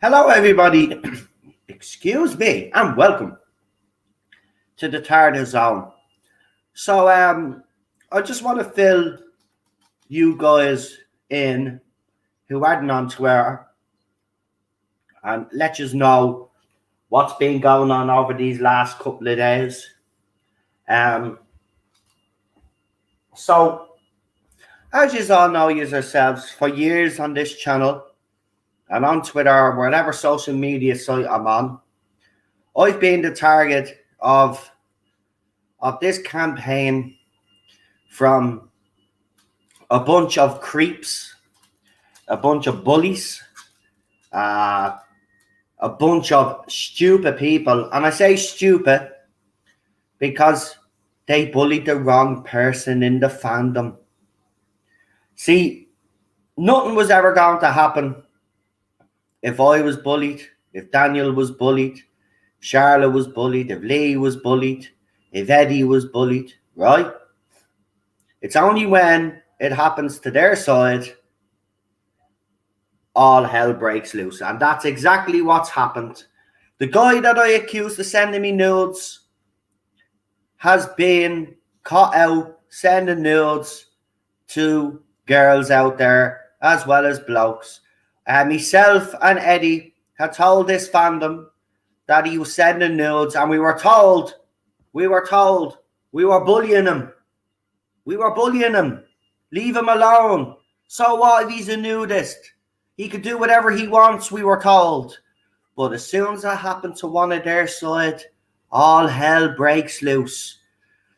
Hello, everybody. Excuse me, and welcome to the Tartar Zone. So, I just want to fill you guys in who aren't on Twitter and let you know what's been going on over these last couple of days. So, as you all know yourselves, for years on this channel and on Twitter or whatever social media site I'm on, I've been the target of this campaign from a bunch of creeps, a bunch of bullies, a bunch of stupid people. And I say stupid because they bullied the wrong person in the fandom. See, nothing was ever going to happen if I was bullied, if Daniel was bullied, if Charlotte was bullied, if Lee was bullied, if Eddie was bullied, right? It's only when it happens to their side, all hell breaks loose. And that's exactly what's happened. The guy that I accused of sending me nudes has been caught out sending nudes to girls out there as well as blokes. Myself and Eddie had told this fandom that he was sending nudes, and we were told we were bullying him. We were bullying him. Leave him alone. So what if he's a nudist? He could do whatever he wants, we were told. But as soon as that happened to one of their side, all hell breaks loose.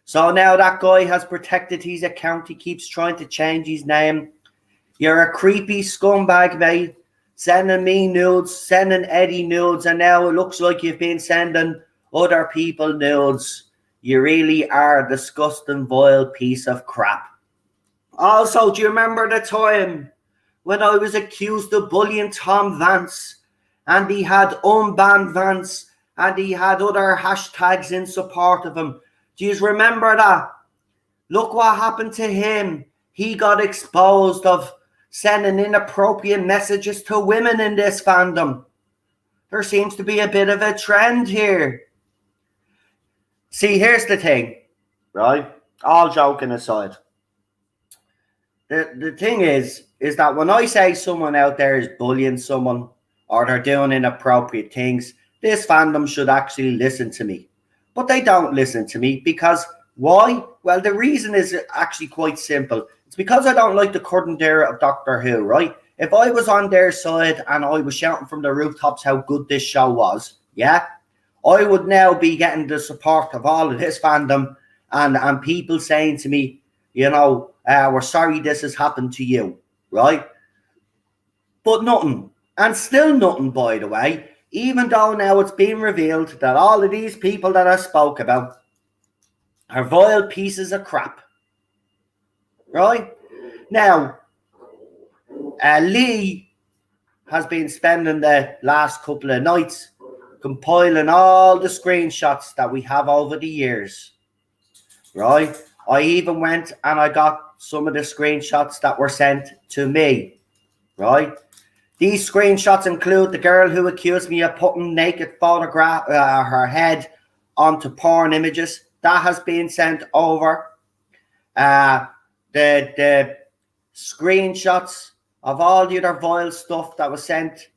So now that guy has protected his account. He keeps trying to change his name. You're a creepy scumbag, mate. Sending me nudes, sending Eddie nudes, and now it looks like you've been sending other people nudes. You really are a disgusting, vile piece of crap. Also, do you remember the time when I was accused of bullying Tom Vance, and he had unbanned Vance, and he had other hashtags in support of him? Do you remember that? Look what happened to him. He got exposed of sending inappropriate messages to women in this fandom. There seems to be a bit of a trend here. See, here's the thing, right? All joking aside. The thing is that when I say someone out there is bullying someone or they're doing inappropriate things, this fandom should actually listen to me. But they don't listen to me because why? Well, the reason is actually quite simple. It's because I don't like the current era of Doctor Who, right? If I was on their side and I was shouting from the rooftops how good this show was, yeah, I would now be getting the support of all of this fandom and people saying to me, you know, we're sorry this has happened to you, right? But nothing. And still nothing, by the way, even though now it's been revealed that all of these people that I spoke about are vile pieces of crap. Right? Now, Lee has been spending the last couple of nights compiling all the screenshots that we have over the years. Right? I even went and I got some of the screenshots that were sent to me. Right? These screenshots include the girl who accused me of putting naked photograph her head onto porn images. That has been sent over. The screenshots of all the other vile stuff that was sent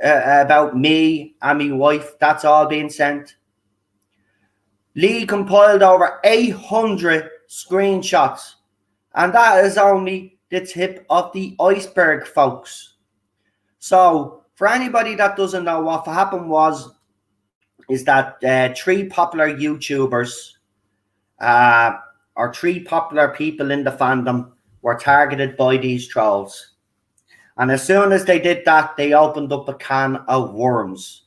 about me and my wife, that's all been sent. Lee compiled over 800 screenshots, and that is only the tip of the iceberg, folks. So, for anybody that doesn't know, what happened is that three popular YouTubers or three popular people in the fandom were targeted by these trolls. And as soon as they did that, they opened up a can of worms.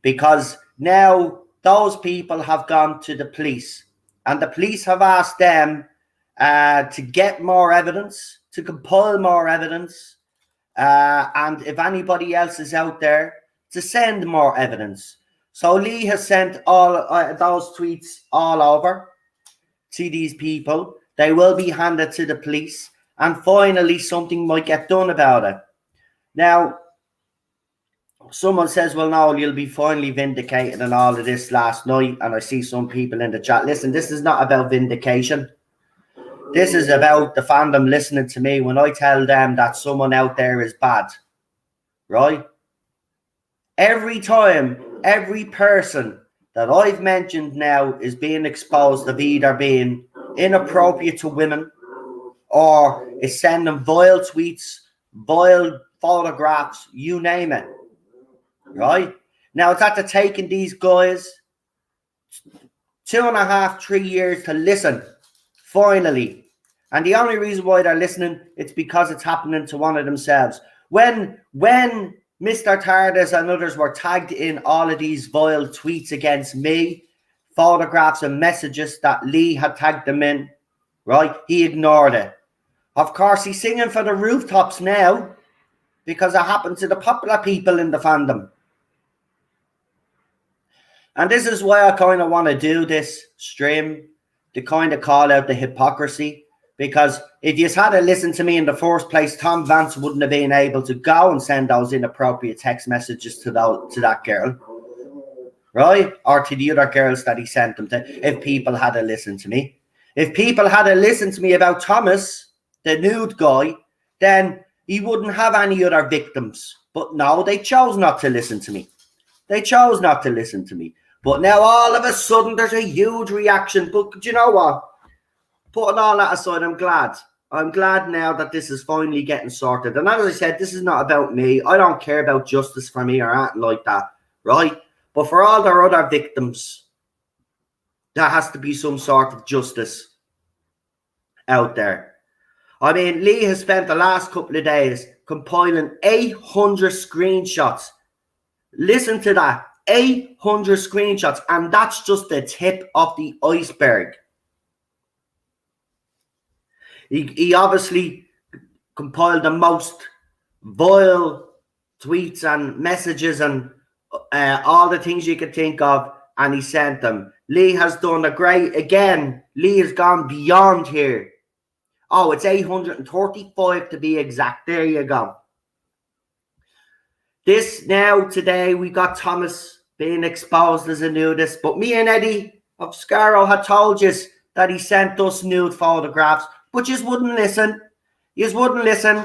Because Now, those people have gone to the police, and the police have asked them to get more evidence, to compile more evidence, and if anybody else is out there, to send more evidence. So Lee has sent all those tweets all over to these people. They will be handed to the police, and finally something might get done about it. Now, someone says, well, no, you'll be finally vindicated and all of this last night. And I see some people in the chat. Listen, this is not about vindication. This is about the fandom listening to me when I tell them that someone out there is bad. Right? Every time, every person that I've mentioned now is being exposed of either being inappropriate to women or is sending vile tweets, vile photographs, you name it. Right? Now, it's after taking these guys 2.5, 3 years to listen, finally. And the only reason why they're listening, it's because it's happening to one of themselves. When Mr. Tardis and others were tagged in all of these vile tweets against me, photographs and messages that Lee had tagged them in, right? He ignored it. Of course, he's singing for the rooftops now because it happened to the popular people in the fandom. And this is why I kind of want to do this stream, to kind of call out the hypocrisy. Because if you had to listen to me in the first place, Tom Vance wouldn't have been able to go and send those inappropriate text messages to that girl. Right? Or to the other girls that he sent them to, if people had to listen to me. If people had to listen to me about Thomas, the nude guy, then he wouldn't have any other victims. But no, they chose not to listen to me. They chose not to listen to me. But now all of a sudden there's a huge reaction. But do you know what? Putting all that aside, I'm glad. I'm glad now that this is finally getting sorted. And as I said, this is not about me. I don't care about justice for me or anything like that, right? But for all their other victims, there has to be some sort of justice out there. I mean, Lee has spent the last couple of days compiling 800 screenshots. Listen to that. 800 screenshots. And that's just the tip of the iceberg. He obviously compiled the most vile tweets and messages and all the things you could think of, and he sent them. Lee has done a great, again, Lee has gone beyond here. Oh, it's 835 to be exact. There you go. This now, today, we got Thomas being exposed as a nudist, but me and Eddie of Scarrow had told you that he sent us nude photographs. But you wouldn't listen. You wouldn't listen.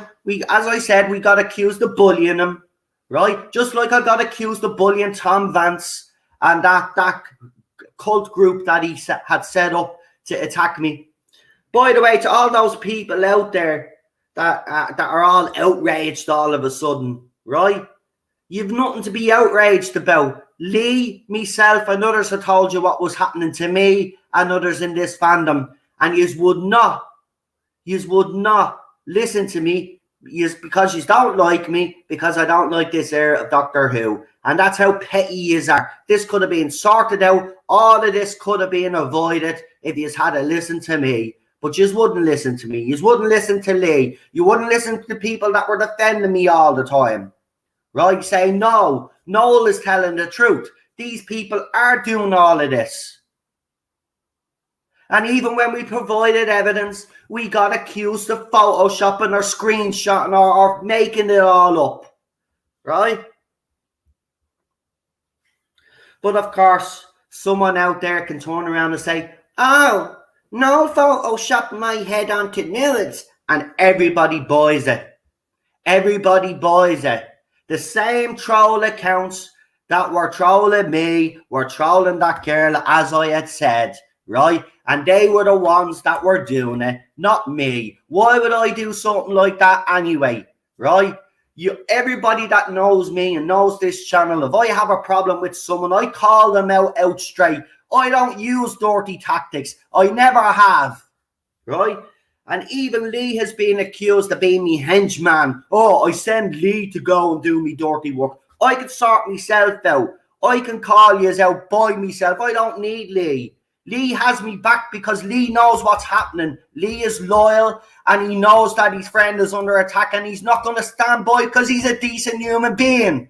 As I said, we got accused of bullying him, right? Just like I got accused of bullying Tom Vance and that cult group that he had set up to attack me. By the way, to all those people out there that are all outraged all of a sudden, right? You've nothing to be outraged about. Lee, myself, and others have told you what was happening to me and others in this fandom, and you would not listen to me because you don't like me, because I don't like this era of Doctor Who. And that's how petty you are. This could have been sorted out. All of this could have been avoided if you had to listen to me. But you wouldn't listen to me. You wouldn't listen to Lee. You wouldn't listen to the people that were defending me all the time. Right? Saying, no, Noel is telling the truth. These people are doing all of this. And even when we provided evidence, we got accused of photoshopping or screenshotting or making it all up. Right? But of course, someone out there can turn around and say, oh, no Photoshop my head onto nudes. And everybody buys it. Everybody buys it. The same troll accounts that were trolling me were trolling that girl, as I had said. Right? And they were the ones that were doing it, not me. Why would I do something like that anyway? Right? Everybody that knows me and knows this channel, if I have a problem with someone, I call them out straight. I don't use dirty tactics. I never have. Right? And even Lee has been accused of being me henchman. Oh, I send Lee to go and do me dirty work. I could sort myself out. I can call you out by myself. I don't need Lee. Lee has me back because Lee knows what's happening. Lee is loyal and he knows that his friend is under attack and he's not going to stand by because he's a decent human being.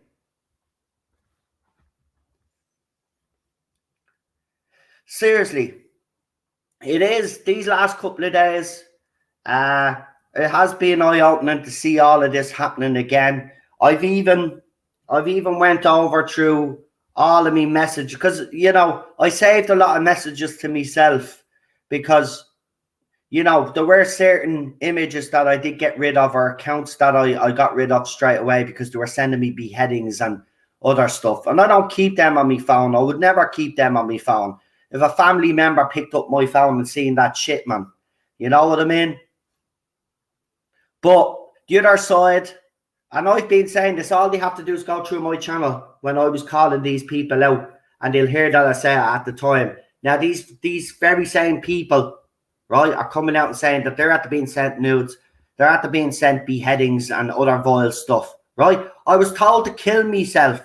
Seriously, it is these last couple of days. It has been eye-opening to see all of this happening again. I've even went over through all of me messages because, you know, I saved a lot of messages to myself because, you know, there were certain images that I did get rid of or accounts that I got rid of straight away because they were sending me beheadings and other stuff. And I don't keep them on my phone. I would never keep them on my phone. If a family member picked up my phone and seen that shit, man, you know what I mean? But the other side, and I've been saying this, all they have to do is go through my channel when I was calling these people out, and they'll hear that I say it at the time. Now, these very same people, right, are coming out and saying that they're after being sent nudes, they're after being sent beheadings and other vile stuff, right? I was told to kill myself.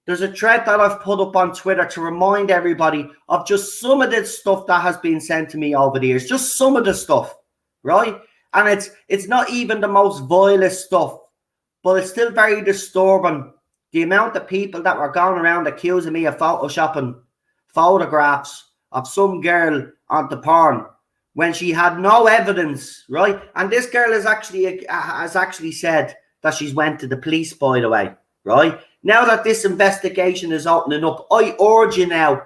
There's a thread that I've put up on Twitter to remind everybody of just some of the stuff that has been sent to me over the years. Just some of the stuff, right? And it's not even the most vilest stuff, but it's still very disturbing. The amount of people that were going around accusing me of photoshopping photographs of some girl onto porn when she had no evidence, right? And this girl has actually said that she's went to the police, by the way, right? Now that this investigation is opening up, I urge you now,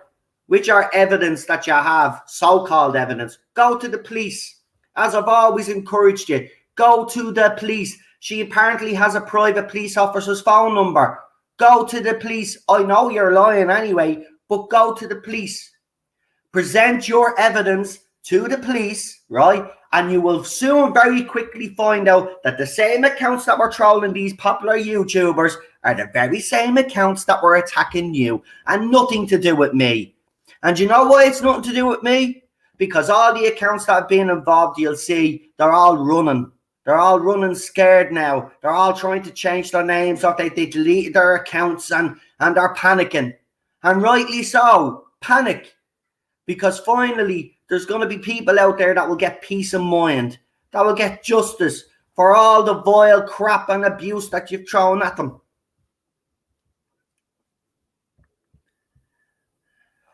which are evidence that you have, so-called evidence, go to the police. As I've always encouraged you, go to the police. She apparently has a private police officer's phone number. Go to the police. I know you're lying anyway, but go to the police. Present your evidence to the police, right? And you will soon very quickly find out that the same accounts that were trolling these popular YouTubers are the very same accounts that were attacking you, and nothing to do with me. And you know why it's nothing to do with me? Because all the accounts that have been involved, you'll see, they're all running. They're all running scared now. They're all trying to change their names, or they deleted their accounts and they're panicking. And rightly so, panic. Because finally, there's going to be people out there that will get peace of mind, that will get justice for all the vile crap and abuse that you've thrown at them.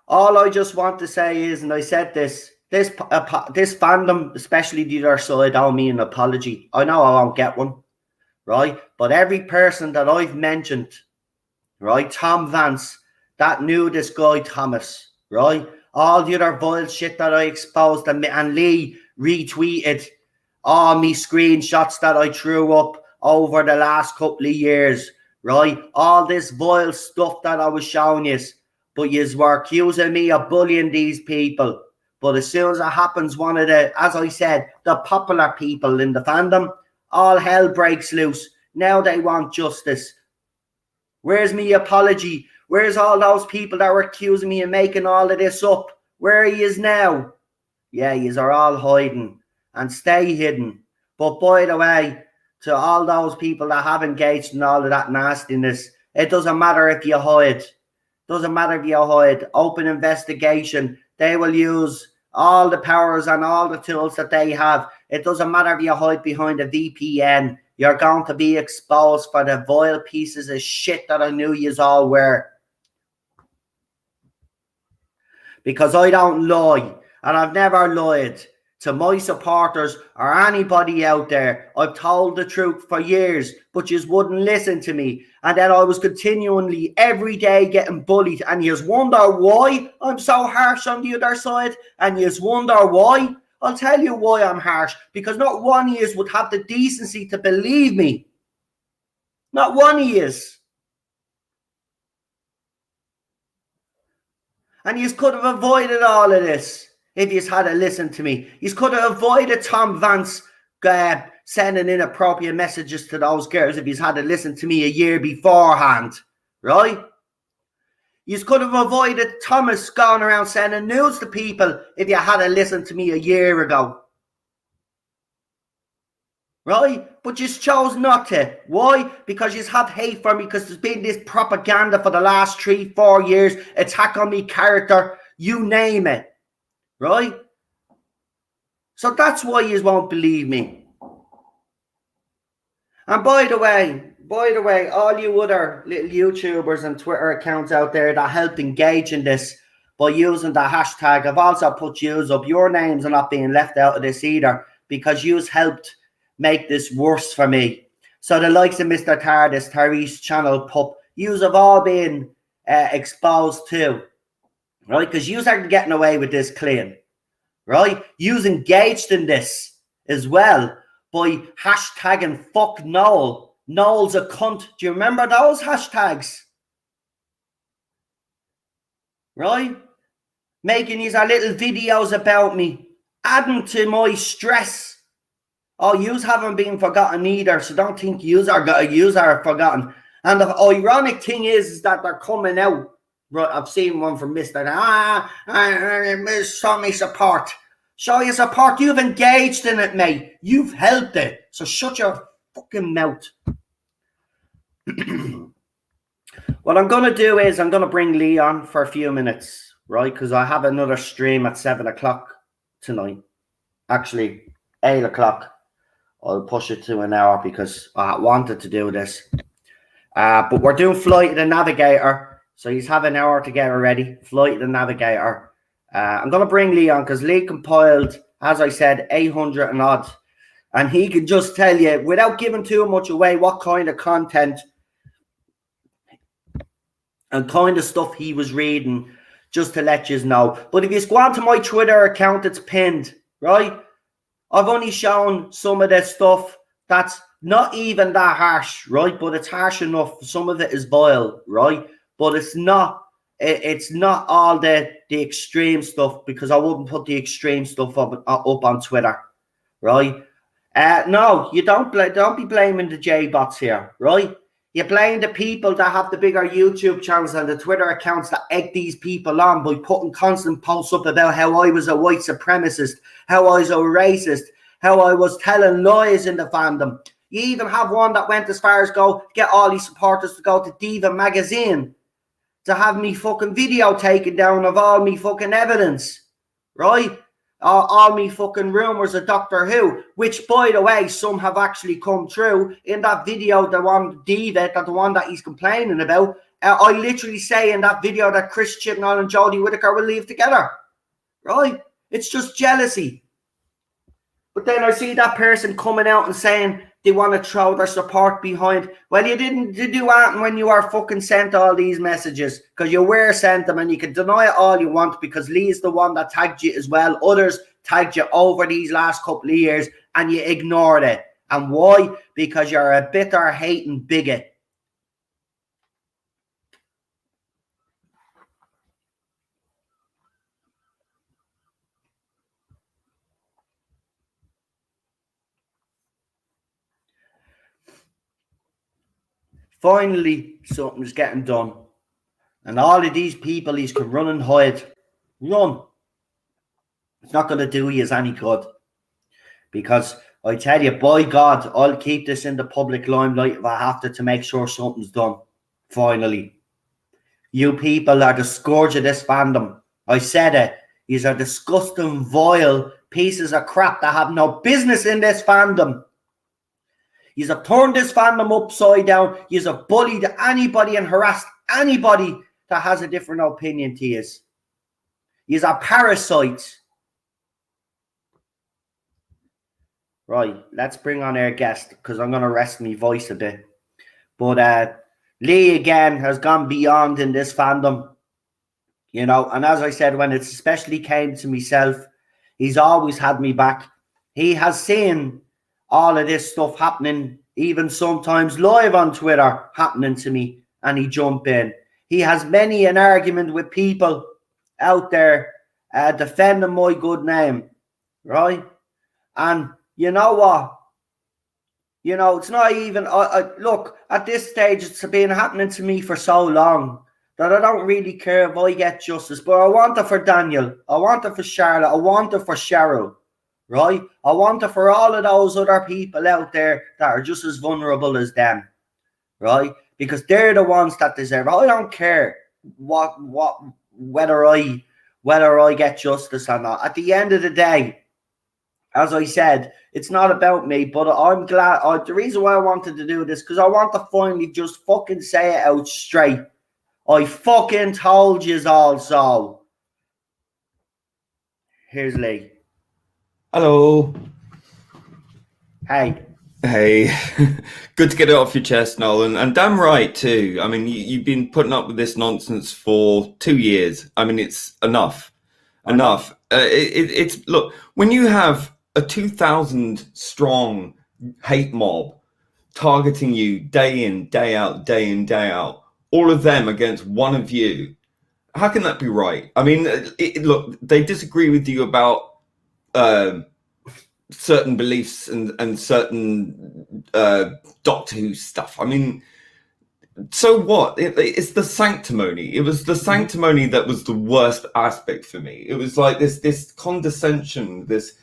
All I just want to say is, and I said this fandom, especially the other side, owe me an apology. I know I won't get one, right? But every person that I've mentioned, right? Tom Vance, that nudist guy Thomas, right? All the other vile shit that I exposed, and Lee retweeted all me screenshots that I threw up over the last couple of years, right? All this vile stuff that I was showing you, but you were accusing me of bullying these people. But as soon as it happens, one of the, as I said, the popular people in the fandom, all hell breaks loose. Now they want justice. Where's me apology? Where's all those people that were accusing me of making all of this up? Where he is now? Yeah, yous are all hiding, and stay hidden. But by the way, to all those people that have engaged in all of that nastiness, it doesn't matter if you hide. Doesn't matter if you hide. Open investigation. They will use all the powers and all the tools that they have. It doesn't matter if you hide behind a VPN. You're going to be exposed for the vile pieces of shit that I knew yous all were. Because I don't lie, and I've never lied to my supporters or anybody out there. I've told the truth for years, but yous wouldn't listen to me. And then I was continually every day getting bullied, and yous wonder why I'm so harsh on the other side, and yous wonder why. I'll tell you why I'm harsh, because not one of yous would have the decency to believe me. Not one of yous. And you could have avoided all of this if you had to listen to me. You could have avoided Tom Vance sending inappropriate messages to those girls if you had to listen to me a year beforehand, right? You could have avoided Thomas going around sending news to people if you had to listen to me a year ago. Right? But you chose not to. Why? Because you have hate for me, because there's been this propaganda for the last 3-4 years, attack on me character, you name it. Right? So that's why you won't believe me. And by the way, all you other little YouTubers and Twitter accounts out there that helped engage in this by using the hashtag, I've also put yous up. Your names are not being left out of this either, because yous helped make this worse for me. So the likes of Mr. TARDIS, Tyrese Channel Pup, yous have all been exposed too, right? Because yous are getting away with this clean, right? Yous engaged in this as well by hashtagging fuck Noel. Noel's a cunt. Do you remember those hashtags? Right? Making these little videos about me, adding to my stress. Oh, yous haven't been forgotten either, so don't think yous are forgotten. And the ironic thing is that they're coming out. Right, I've seen one from Mr. Show me support. Show your support. You've engaged in it, mate. You've helped it. So shut your fucking mouth. What I'm going to do is I'm going to bring Lee on for a few minutes, right? Because I have another stream at 7 o'clock tonight. Actually, 8 o'clock. I'll push it to an hour because I wanted to do this. But we're doing Flight of the Navigator. So he's have an hour to get ready. Flight of the Navigator. I'm going to bring Lee on because Lee compiled, as I said, 800 and odd. And he can just tell you, without giving too much away, what kind of content and kind of stuff he was reading, just to let you know. But if you go on to my Twitter account, it's pinned, right? I've only shown some of this stuff that's not even that harsh, right? But it's harsh enough. Some of it is vile, right? But it's not all the extreme stuff, because I wouldn't put the extreme stuff up on Twitter, right? No, you don't be blaming the J-bots here, right? You blame the people that have the bigger YouTube channels and the Twitter accounts that egg these people on by putting constant posts up about how I was a white supremacist, how I was a racist, how I was telling lies in the fandom. You even have one that went as far as go get all these supporters to go to Diva magazine to have me fucking video taken down of all me fucking evidence, right? All me fucking rumours of Doctor Who, which, by the way, some have actually come true. In that video, the one Diva, the one that he's complaining about, I literally say in that video that Chris Chibnall and Jodie Whittaker will leave together, right? It's just jealousy. But then I see that person coming out and saying they want to throw their support behind. Well, you didn't do that when you were fucking sent all these messages, because you were sent them, and you can deny it all you want because Lee's the one that tagged you as well. Others tagged you over these last couple of years and you ignored it. And why? Because you're a bitter, hating bigot. Finally, something's getting done. And all of these people, these can run and hide. Run. It's not going to do you any good. Because I tell you, by God, I'll keep this in the public limelight if I have to make sure something's done. Finally. You people are the scourge of this fandom. I said it. These are disgusting, vile pieces of crap that have no business in this fandom. You have turned this fandom upside down. You have bullied anybody and harassed anybody that has a different opinion to you. You are parasites. Right, let's bring on our guest because I'm going to rest my voice a bit. But Lee, again, has gone beyond in this fandom. You know, and as I said, when it especially came to myself, he's always had me back. He has seen all of this stuff happening, even sometimes live on Twitter, happening to me, and he jumped in. He has many an argument with people out there defending my good name, right? And you know what? You know, it's not even... look, at this stage, it's been happening to me for so long that I don't really care if I get justice. But I want it for Daniel. I want it for Charlotte. I want it for Cheryl, right? I want it for all of those other people out there that are just as vulnerable as them, right? Because they're the ones that deserve it. I don't care whether I get justice or not. At the end of the day, as I said, it's not about me, but I'm glad. The reason why I wanted to do this, because I want to finally just fucking say it out straight. I fucking told yous all so. Here's Lee. Hello. Hey. Hey. Good to get it off your chest, Nolan. And damn right, too. I mean, you've been putting up with this nonsense for 2 years. I mean, it's enough. Enough. It's look, when you have a 2,000 strong hate mob targeting you day in, day out, day in, day out, all of them against one of you, how can that be right? I mean, look, they disagree with you about certain beliefs and certain Doctor Who stuff. I mean, so what? It's the sanctimony. It was the sanctimony that was the worst aspect for me. It was like this condescension, this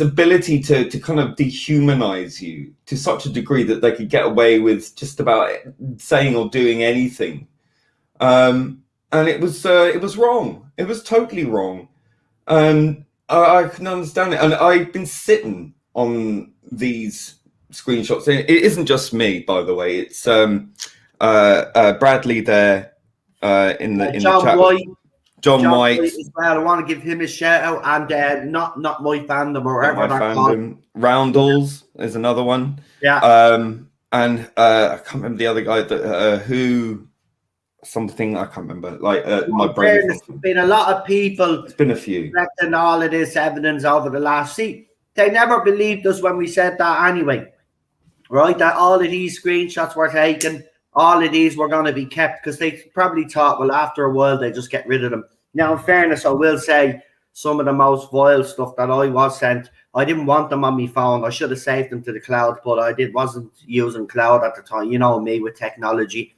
ability to kind of dehumanize you to such a degree that they could get away with just about saying or doing anything. And it was wrong. It was totally wrong. I can understand it. And I've been sitting on these screenshots. It isn't just me, by the way. It's Bradley there in the chat. John White as well. I want to give him a shout out, and not my fandom or whatever they're called. Roundels is another one. Yeah. And I can't remember the other guy that who. Something I can't remember. Like my brain. There's been a lot of people. It's been a few. Collecting all of this evidence over the last. See, they never believed us when we said that anyway, right? That all of these screenshots were taken, all of these were going to be kept, because they probably thought, well, after a while they just get rid of them. Now, in fairness, I will say some of the most vile stuff that I was sent, I didn't want them on my phone. I should have saved them to the cloud, but wasn't using cloud at the time. You know me with technology.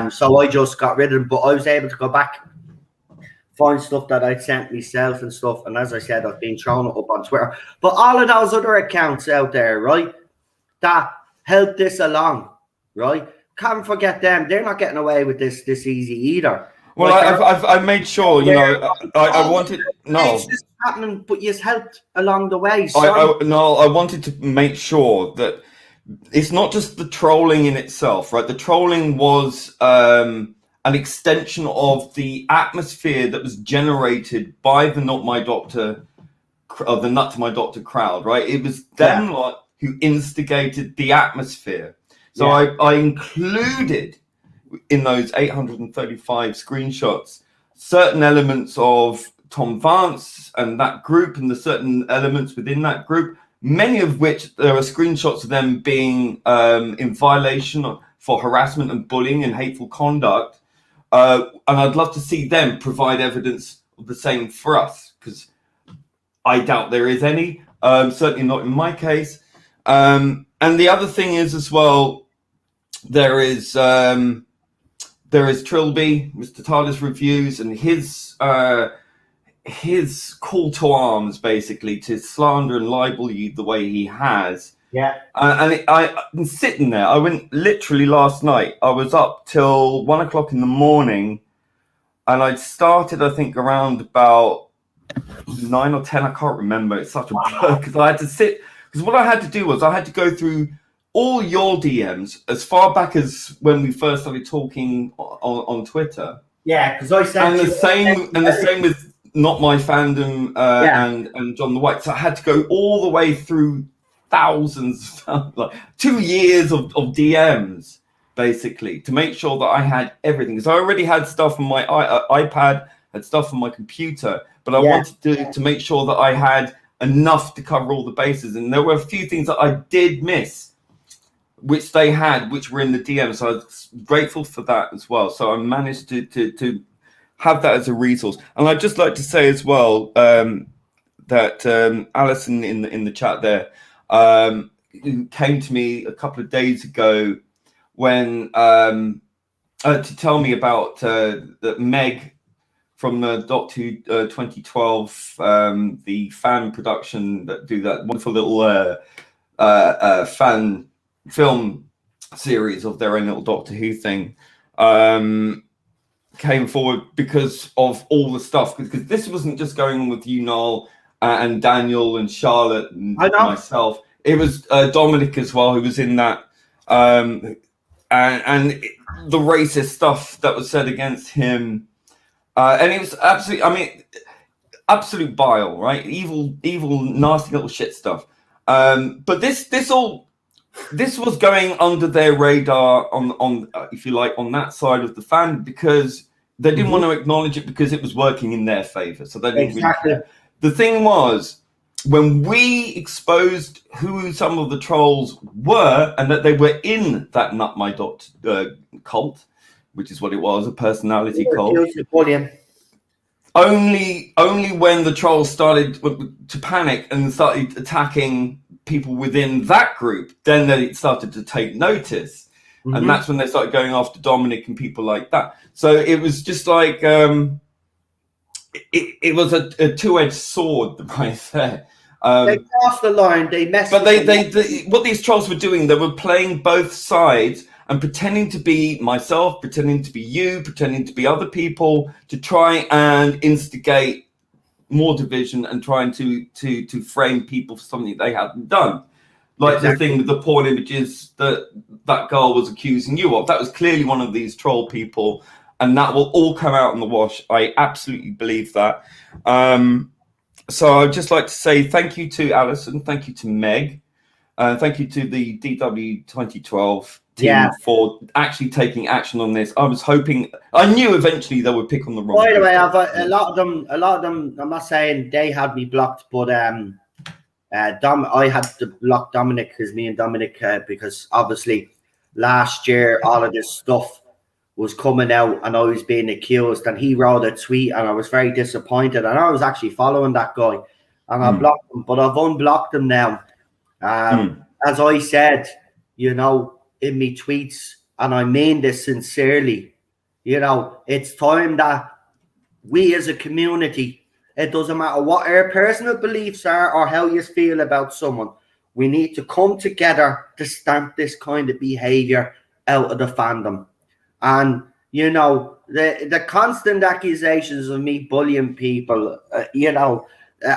So I just got rid of them, but I was able to go back, find stuff that I'd sent myself and stuff. And as I said, I've been throwing it up on Twitter. But all of those other accounts out there, right, that helped this along, right? Can't forget them. They're not getting away with this easy either. Well, like I've made sure, you know, I wanted It's just happening, but you've helped along the way. I wanted to make sure that it's not just the trolling in itself, right? The trolling was an extension of the atmosphere that was generated by the Not My Doctor, the Nut to My Doctor crowd, right? It was them lot who instigated the atmosphere. So I included in those 835 screenshots certain elements of Tom Vance and that group, and the certain elements within that group, many of which there are screenshots of them being in violation for harassment and bullying and hateful conduct. And I'd love to see them provide evidence of the same for us, because I doubt there is any, certainly not in my case. And the other thing is as well, there is Trilby, Mr. TARDIS Reviews, and his call to arms, basically, to slander and libel you the way he has. Yeah. I've been sitting there. I went literally last night. I was up till 1 o'clock in the morning, and I'd started, I think, around about 9 or 10. I can't remember. It's such a blur, because I had to sit. Because what I had to do was I had to go through all your DMs as far back as when we first started talking on Twitter. Yeah, because I sent the same with Not My Fandom and John the White. So I had to go all the way through thousands, like 2 years of DMs, basically, to make sure that I had everything. Because I already had stuff on my iPad, had stuff on my computer, but I wanted to make sure that I had enough to cover all the bases. And there were a few things that I did miss, which they had, which were in the DM. So I was grateful for that as well. So I managed to have that as a resource. And I'd just like to say as well that Alison in the chat there came to me a couple of days ago when to tell me about that Meg from the Doctor Who 2012, the fan production that do that wonderful little fan film series of their own little Doctor Who thing, came forward because of all the stuff. Because this wasn't just going on with you, Noel, and Daniel and Charlotte and myself. It was Dominic as well, who was in that. And the racist stuff that was said against him. And it was absolutely, I mean, absolute bile, right? Evil, nasty little shit stuff. But this was going under their radar on if you like, on that side of the fan, because they didn't want to acknowledge it because it was working in their favor. So they didn't really care. The thing was, when we exposed who some of the trolls were and that they were in that Nut My Dot cult, which is what it was, a personality cult. Only when the trolls started to panic and started attacking people within that group, then it started to take notice. And that's when they started going after Dominic and people like that. So it was just like, it was a two-edged sword right there. They crossed the line, they messed But they what these trolls were doing, they were playing both sides and pretending to be myself, pretending to be you, pretending to be other people, to try and instigate more division and trying to frame people for something they hadn't done. Like the thing with the porn images that girl was accusing you of. That was clearly one of these troll people, and that will all come out in the wash. I absolutely believe that. So I'd just like to say thank you to Alison, thank you to Meg, thank you to the DW 2012 team for actually taking action on this. I was hoping, I knew eventually they would pick on the wrong. By the way, a lot of them. I'm not saying they had me blocked, but I had to block Dominic, because me and Dominic, because obviously last year all of this stuff was coming out and I was being accused, and he wrote a tweet and I was very disappointed, and I was actually following that guy and I blocked him, but I've unblocked him now. As I said, you know, in me tweets, and I mean this sincerely, you know, it's time that we as a community, it doesn't matter what our personal beliefs are or how you feel about someone, we need to come together to stamp this kind of behavior out of the fandom. And, you know, the constant accusations of me bullying people, you know,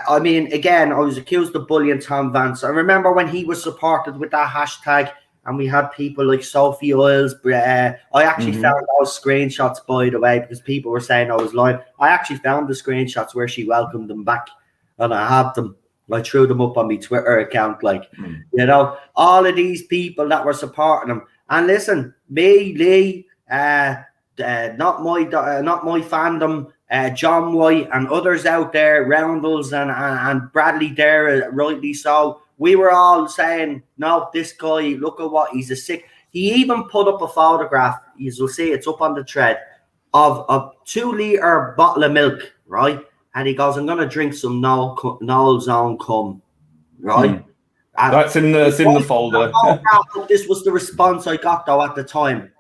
I mean, again, I was accused of bullying Tom Vance. I remember when he was supported with that hashtag, and we had people like Sophie Oils. I actually found those screenshots, by the way, because people were saying I was lying. I actually found the screenshots where she welcomed them back, and I had them. I threw them up on my Twitter account, like, you know, all of these people that were supporting him. And listen, me, Lee, not my fandom, John White and others out there, Roundels and Bradley Dare, rightly so. We were all saying, no, this guy, look at what he's a sick. He even put up a photograph, you'll see it's up on the thread, of a 2-liter bottle of milk, right? And he goes, I'm going to drink some Noel's own cum, right? That's in the folder. This was the response I got, though, at the time.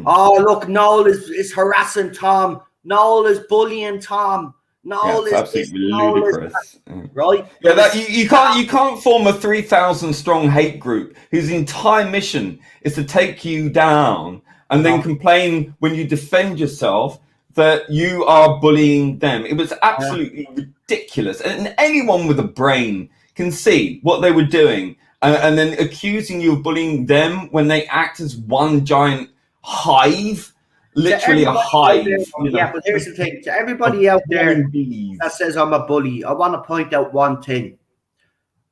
Oh, look, Noel is harassing Tom. Noel is bullying Tom. Noel is absolutely ludicrous, right? Yeah, that you can't form a 3,000 strong hate group whose entire mission is to take you down and then complain when you defend yourself that you are bullying them. It was absolutely ridiculous, and anyone with a brain can see what they were doing, and then accusing you of bullying them when they act as one giant hive. Literally a hive. Yeah, but here's the thing. To everybody out there that says I'm a bully, I want to point out one thing.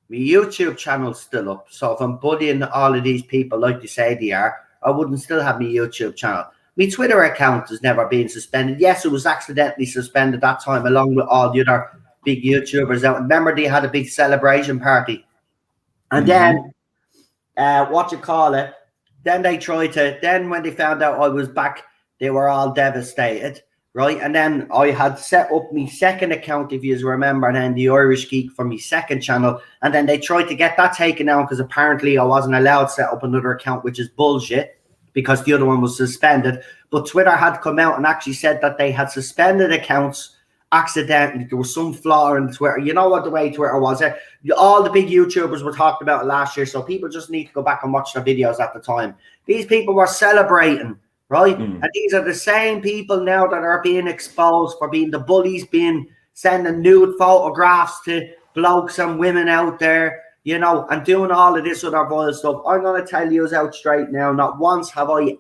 My YouTube channel's still up. So if I'm bullying all of these people like they say they are, I wouldn't still have my YouTube channel. My Twitter account has never been suspended. Yes, it was accidentally suspended that time along with all the other big YouTubers out. Remember, they had a big celebration party. And then, then they tried to, then when they found out I was back, they were all devastated, right? And then I had set up my second account, if you remember, and then the Irish Geek for my second channel. And then they tried to get that taken out because apparently I wasn't allowed to set up another account, which is bullshit because the other one was suspended. But Twitter had come out and actually said that they had suspended accounts accidentally, there was some flaw in Twitter. You know what the way Twitter was. All the big YouTubers were talking about it last year, so people just need to go back and watch their videos at the time. These people were celebrating, right? And these are the same people now that are being exposed for being the bullies, sending nude photographs to blokes and women out there, you know, and doing all of this other vile stuff. I'm going to tell you out straight now, not once have I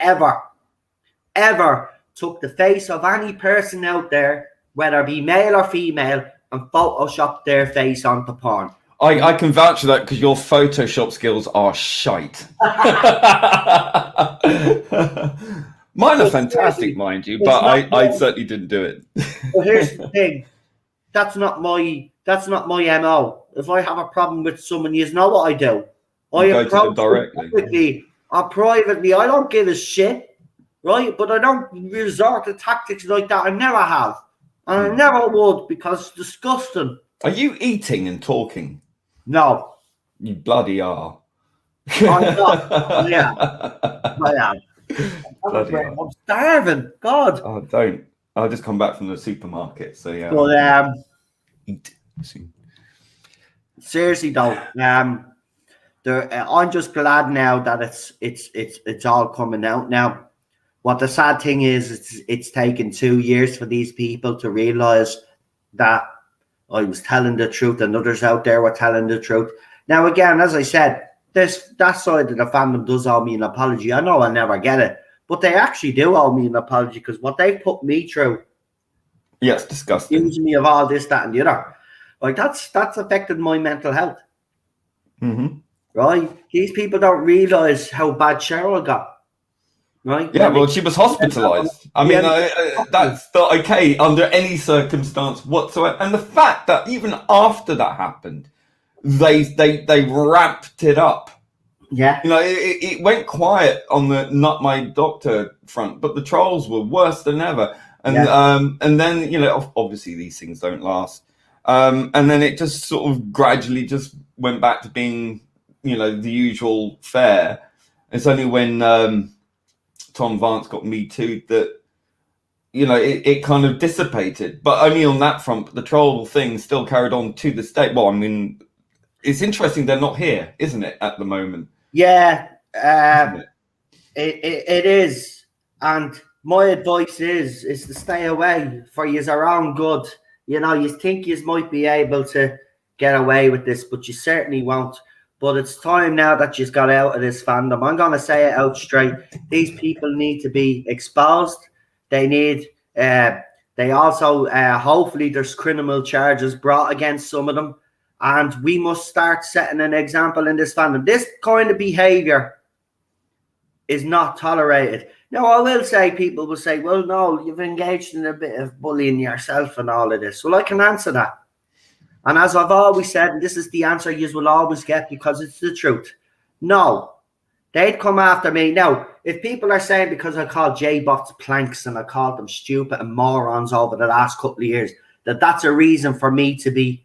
ever took the face of any person out there, whether it be male or female, and photoshopped their face onto porn. I can vouch for that because your Photoshop skills are shite. Mine are fantastic, mind you, but I certainly didn't do it. Well, here's the thing. That's not my MO. If I have a problem with someone, you know what I do. I go to them directly. Privately, I don't give a shit, right? But I don't resort to tactics like that. I never have. And I never would, because it's disgusting. Are you eating and talking? No. You bloody are. I'm not. Yeah. I am. I'm starving. God. Oh, don't. I'll just come back from the supermarket. So yeah. But eat soon. Seriously though, I'm just glad now that it's all coming out now. What the sad thing is, it's taken 2 years for these people to realize that I was telling the truth and others out there were telling the truth. Now, again, as I said, that side of the fandom does owe me an apology. I know I'll never get it, but they actually do owe me an apology because what they put me through. Yes, disgusting. Accusing me of all this, that, and the other. Like, that's affected my mental health. Right? These people don't realize how bad Cheryl got. Right? Yeah, well, she was hospitalized. I mean, that's not okay under any circumstance whatsoever. And the fact that even after that happened, they ramped it up. Yeah. You know, it went quiet on the not my doctor front, but the trolls were worse than ever. And and then, you know, obviously these things don't last. And then it just sort of gradually just went back to being, you know, the usual fare. It's only when Tom Vance got Me Too that, you know, it kind of dissipated, but only on that front. But the troll thing still carried on to this day. Well, I mean, it's interesting they're not here, isn't it, at the moment? Yeah, it is. And my advice is to stay away for your own good. You know, you think you might be able to get away with this, but you certainly won't. But it's time now that you've got out of this fandom. I'm going to say it out straight. These people need to be exposed. They need, they also, hopefully there's criminal charges brought against some of them. And we must start setting an example in this fandom. This kind of behavior is not tolerated. Now, I will say, people will say, well, no, you've engaged in a bit of bullying yourself and all of this. Well, I can answer that. And as I've always said, and this is the answer you will always get because it's the truth. No, they'd come after me. Now, if people are saying because I called J-bots planks and I called them stupid and morons over the last couple of years, that's a reason for me to be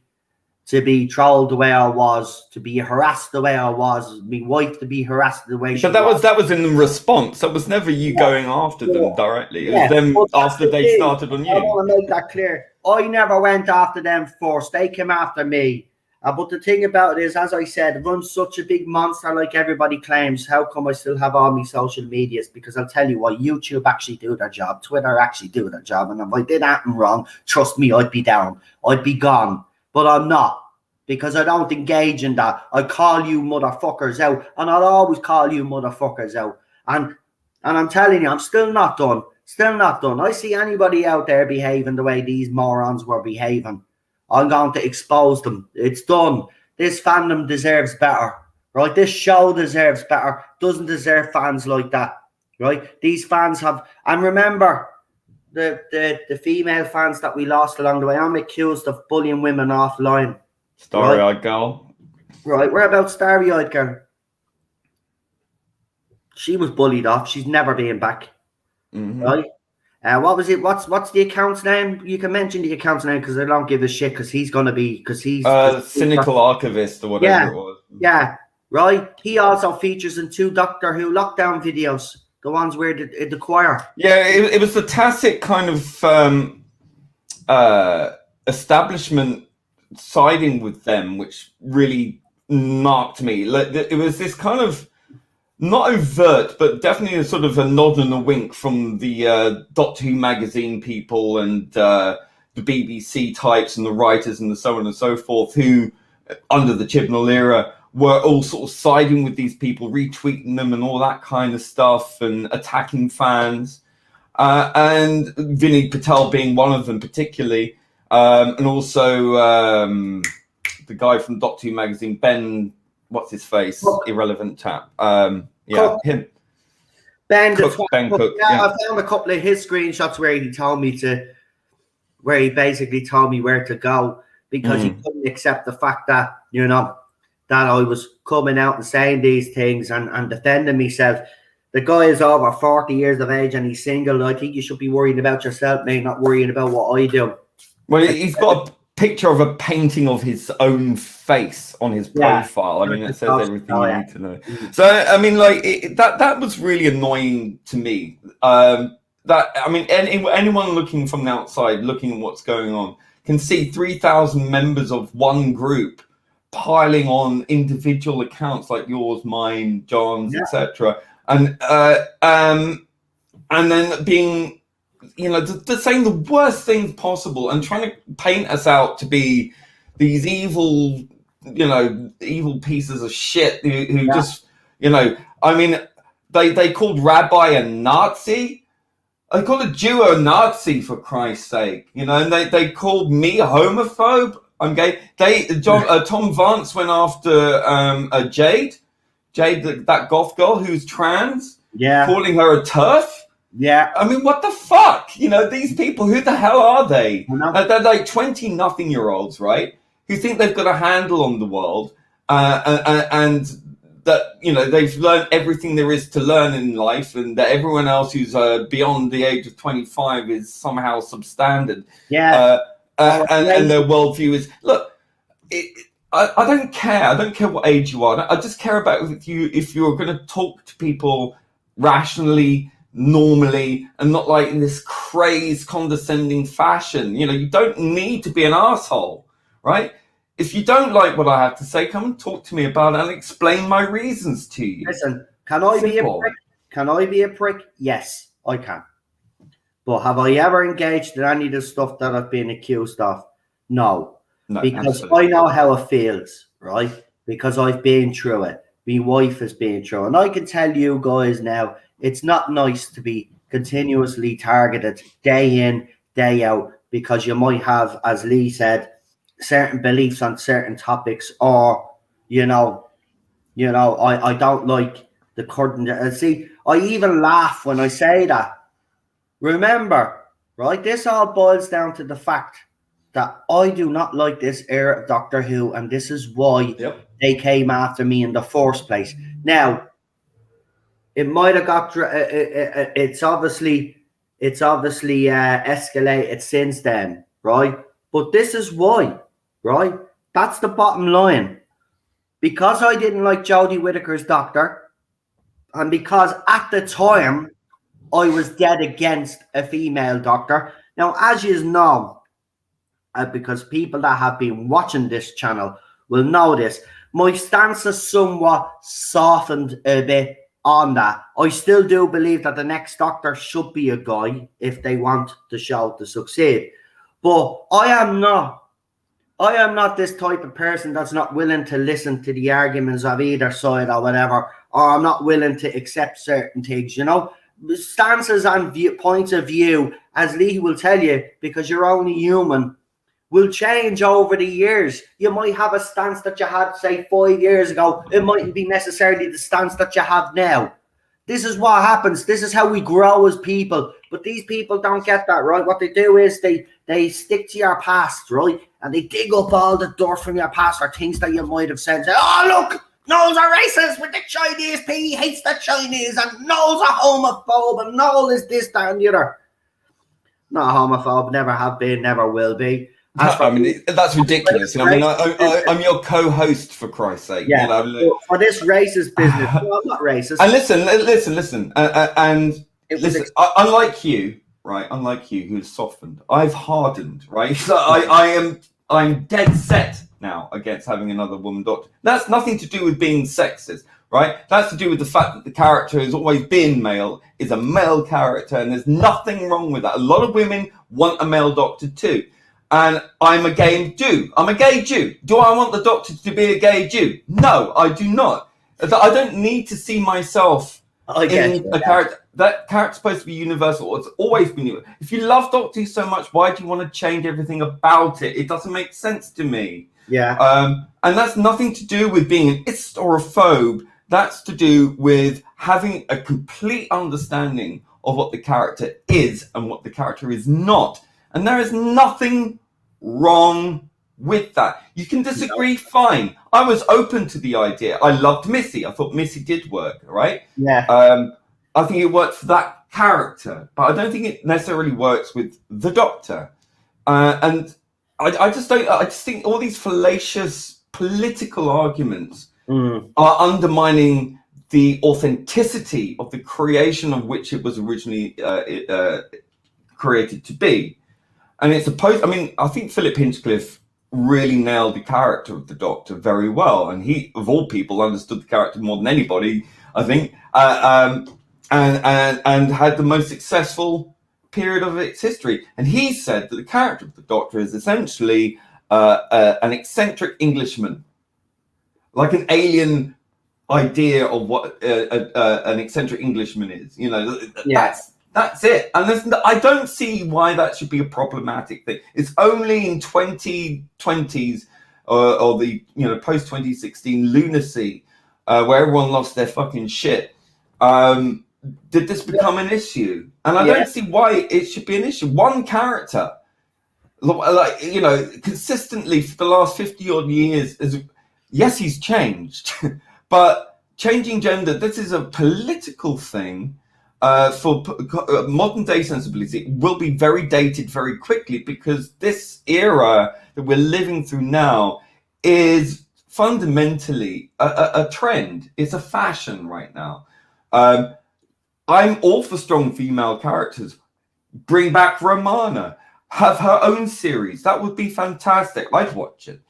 trolled the way I was, to be harassed the way I was, my wife to be harassed the way she was. But that was in response. That was never you going after them directly. It was them after they started on you. I want to make that clear. I never went after them first. They came after me. But the thing about it is, as I said, if I'm such a big monster like everybody claims, how come I still have all my social medias? Because I'll tell you what, YouTube actually do their job. Twitter actually do their job. And if I did anything wrong, trust me, I'd be down. I'd be gone. But I'm not. Because I don't engage in that. I call you motherfuckers out. And I'll always call you motherfuckers out. And I'm telling you, I'm still not done. Still not done. I see anybody out there behaving the way these morons were behaving, I'm going to expose them. It's done. This fandom deserves better, right? This show deserves better. Doesn't deserve fans like that, right? These fans have, and remember, the female fans that we lost along the way, I'm accused of bullying women offline. Starry-eyed girl. Right, where about Starry-eyed girl? She was bullied off. She's never been back. Right? What was it? What's the account's name? You can mention the account's name because I don't give a shit because he's going to be, because he's... Cynical Archivist or whatever it was. Yeah, right? He also features in 2 Doctor Who lockdown videos. The ones where the choir. Yeah, it was the tacit kind of establishment siding with them, which really knocked me. Like, it was this kind of not overt, but definitely a sort of a nod and a wink from the Doctor Who magazine people and the BBC types and the writers and the so on and so forth, who under the Chibnall era were all sort of siding with these people, retweeting them and all that kind of stuff, and attacking fans. And Vinny Patel being one of them particularly. And also the guy from Doctor Who magazine, Ben, what's his face? Irrelevant chap. Cook. Him. Ben Cook. Yeah, I found a couple of his screenshots where he basically told me where to go, because he couldn't accept the fact that, you know, that I was coming out and saying these things and defending myself. The guy is over 40 years of age and he's single. I think you should be worrying about yourself, mate, not worrying about what I do. Well, he's got a picture of a painting of his own face on his profile. I mean, that says everything you need to know. So, I mean, like, that was really annoying to me. Anyone looking from the outside, looking at what's going on, can see 3,000 members of one group piling on individual accounts like yours, mine, John's, etc., and then being, you know, saying the worst things possible and trying to paint us out to be these evil, you know, evil pieces of shit who just, you know, I mean, they called Rabbi a Nazi. They called a Jew a Nazi, for Christ's sake, you know, and they called me a homophobe. I'm gay. Tom Vance went after Jade, that goth girl who's trans, calling her a TERF. Yeah. I mean, what the fuck? You know, these people, who the hell are they? They're like 20-nothing-year-olds, right? Who think they've got a handle on the world, and that, you know, they've learned everything there is to learn in life, and that everyone else who's beyond the age of 25 is somehow substandard. Yeah. And their worldview is, look, I don't care. I don't care what age you are. I just care about if you're going to talk to people rationally, normally, and not like in this crazed, condescending fashion. You know, you don't need to be an asshole, right? If you don't like what I have to say, come and talk to me about it and explain my reasons to you. Listen, can I be a prick? Can I be a prick? Yes, I can. But have I ever engaged in any of the stuff that I've been accused of? No, because absolutely. I know how it feels, right? Because I've been through it. My wife has been through it. And I can tell you guys now, it's not nice to be continuously targeted day in, day out, because you might have, as Lee said, certain beliefs on certain topics, or, I don't like the current. See, I even laugh when I say that. Remember, right, this all boils down to the fact that I do not like this era of Doctor Who, and this is why they came after me in the first place. Now, it might have got, it's obviously escalated since then, right? But this is why, right? That's the bottom line. Because I didn't like Jodie Whittaker's Doctor, and because at the time I was dead against a female Doctor. Now, as you know, because people that have been watching this channel will know this, my stance has somewhat softened a bit on that. I still do believe that the next Doctor should be a guy if they want the show to succeed. But I am not this type of person that's not willing to listen to the arguments of either side or whatever, or I'm not willing to accept certain things, you know. Stances and points of view, as Lee will tell you, because you're only human, will change over the years. You might have a stance that you had, say, 5 years ago. It mightn't be necessarily the stance that you have now. This is what happens. This is how we grow as people. But these people don't get that, right? What they do is they stick to your past, right? And they dig up all the dirt from your past or things that you might have said. Say, oh, look, Noel's a racist with the Chinese. He hates the Chinese. And Noel's a homophobe. And Noel is this, that, and the other. Not a homophobe. Never have been. Never will be. I mean, that's ridiculous. I mean, I'm your co-host, for Christ's sake. Yeah. You know? For this racist business, well, I'm not racist. And listen. Unlike you, right? Unlike you, who's softened, I've hardened, right? So I'm dead set now against having another woman doctor. That's nothing to do with being sexist, right? That's to do with the fact that the character has always been male, is a male character, and there's nothing wrong with that. A lot of women want a male doctor too. And I'm a gay Jew. I'm a gay Jew. Do I want the doctor to be a gay Jew? No, I do not. I don't need to see myself in a character. That character's supposed to be universal. It's always been universal. If you love Doctor Who so much, why do you want to change everything about it? It doesn't make sense to me. Yeah. And that's nothing to do with being an ist or a phobe. That's to do with having a complete understanding of what the character is and what the character is not. And there is nothing wrong with that. You can disagree, fine. I was open to the idea. I loved Missy. I thought Missy did work, right? Yeah. I think it worked for that character, but I don't think it necessarily works with the Doctor. And I just think all these fallacious political arguments are undermining the authenticity of the creation of which it was originally created to be. And it's supposed, I mean, I think Philip Hinchcliffe really nailed the character of the Doctor very well. And he, of all people, understood the character more than anybody, I think, and had the most successful period of its history. And he said that the character of the Doctor is essentially an eccentric Englishman, like an alien idea of what an eccentric Englishman is. You know, that's it. And I don't see why that should be a problematic thing. It's only in 2020s or the post 2016 lunacy where everyone lost their fucking shit. Did this become an issue? And I don't see why it should be an issue. One character, like, consistently for the last 50 odd years, yes, he's changed, but changing gender, this is a political thing. For modern day sensibility, it will be very dated very quickly, because this era that we're living through now is fundamentally a trend. It's a fashion right now. I'm all for strong female characters. Bring back Romana. Have her own series. That would be fantastic. I'd watch it.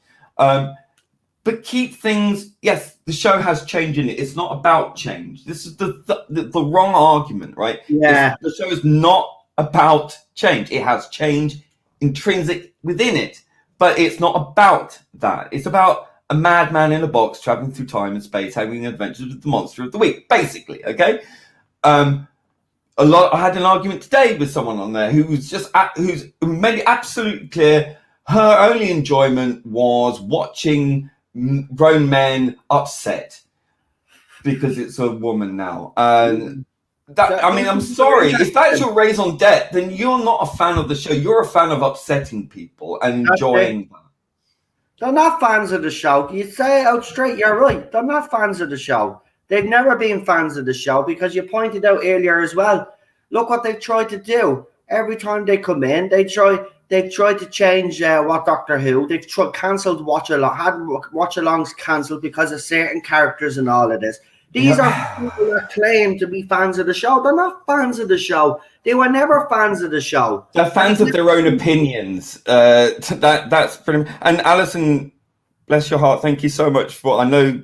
But keep things, yes, the show has change in it. It's not about change. This is the wrong argument, right? Yeah. The show is not about change. It has change intrinsic within it, but it's not about that. It's about a madman in a box traveling through time and space, having adventures with the monster of the week, basically, okay? I had an argument today with someone on there who made it absolutely clear her only enjoyment was watching grown men upset because it's a woman now. And that, I mean, I'm sorry, if that's your raison d'etre, then you're not a fan of the show. You're a fan of upsetting people and enjoying that. They're not fans of the show. You say it out straight, you're right. They're not fans of the show. They've never been fans of the show, because you pointed out earlier as well. Look what they've tried to do. Every time they come in, they've tried to change what Doctor Who. They've cancelled watch-alongs cancelled because of certain characters and all of this. These are people that claim to be fans of the show. They're not fans of the show. They were never fans of the show. They're fans of their own opinions. That's pretty. And Alison, bless your heart, thank you so much for. I know.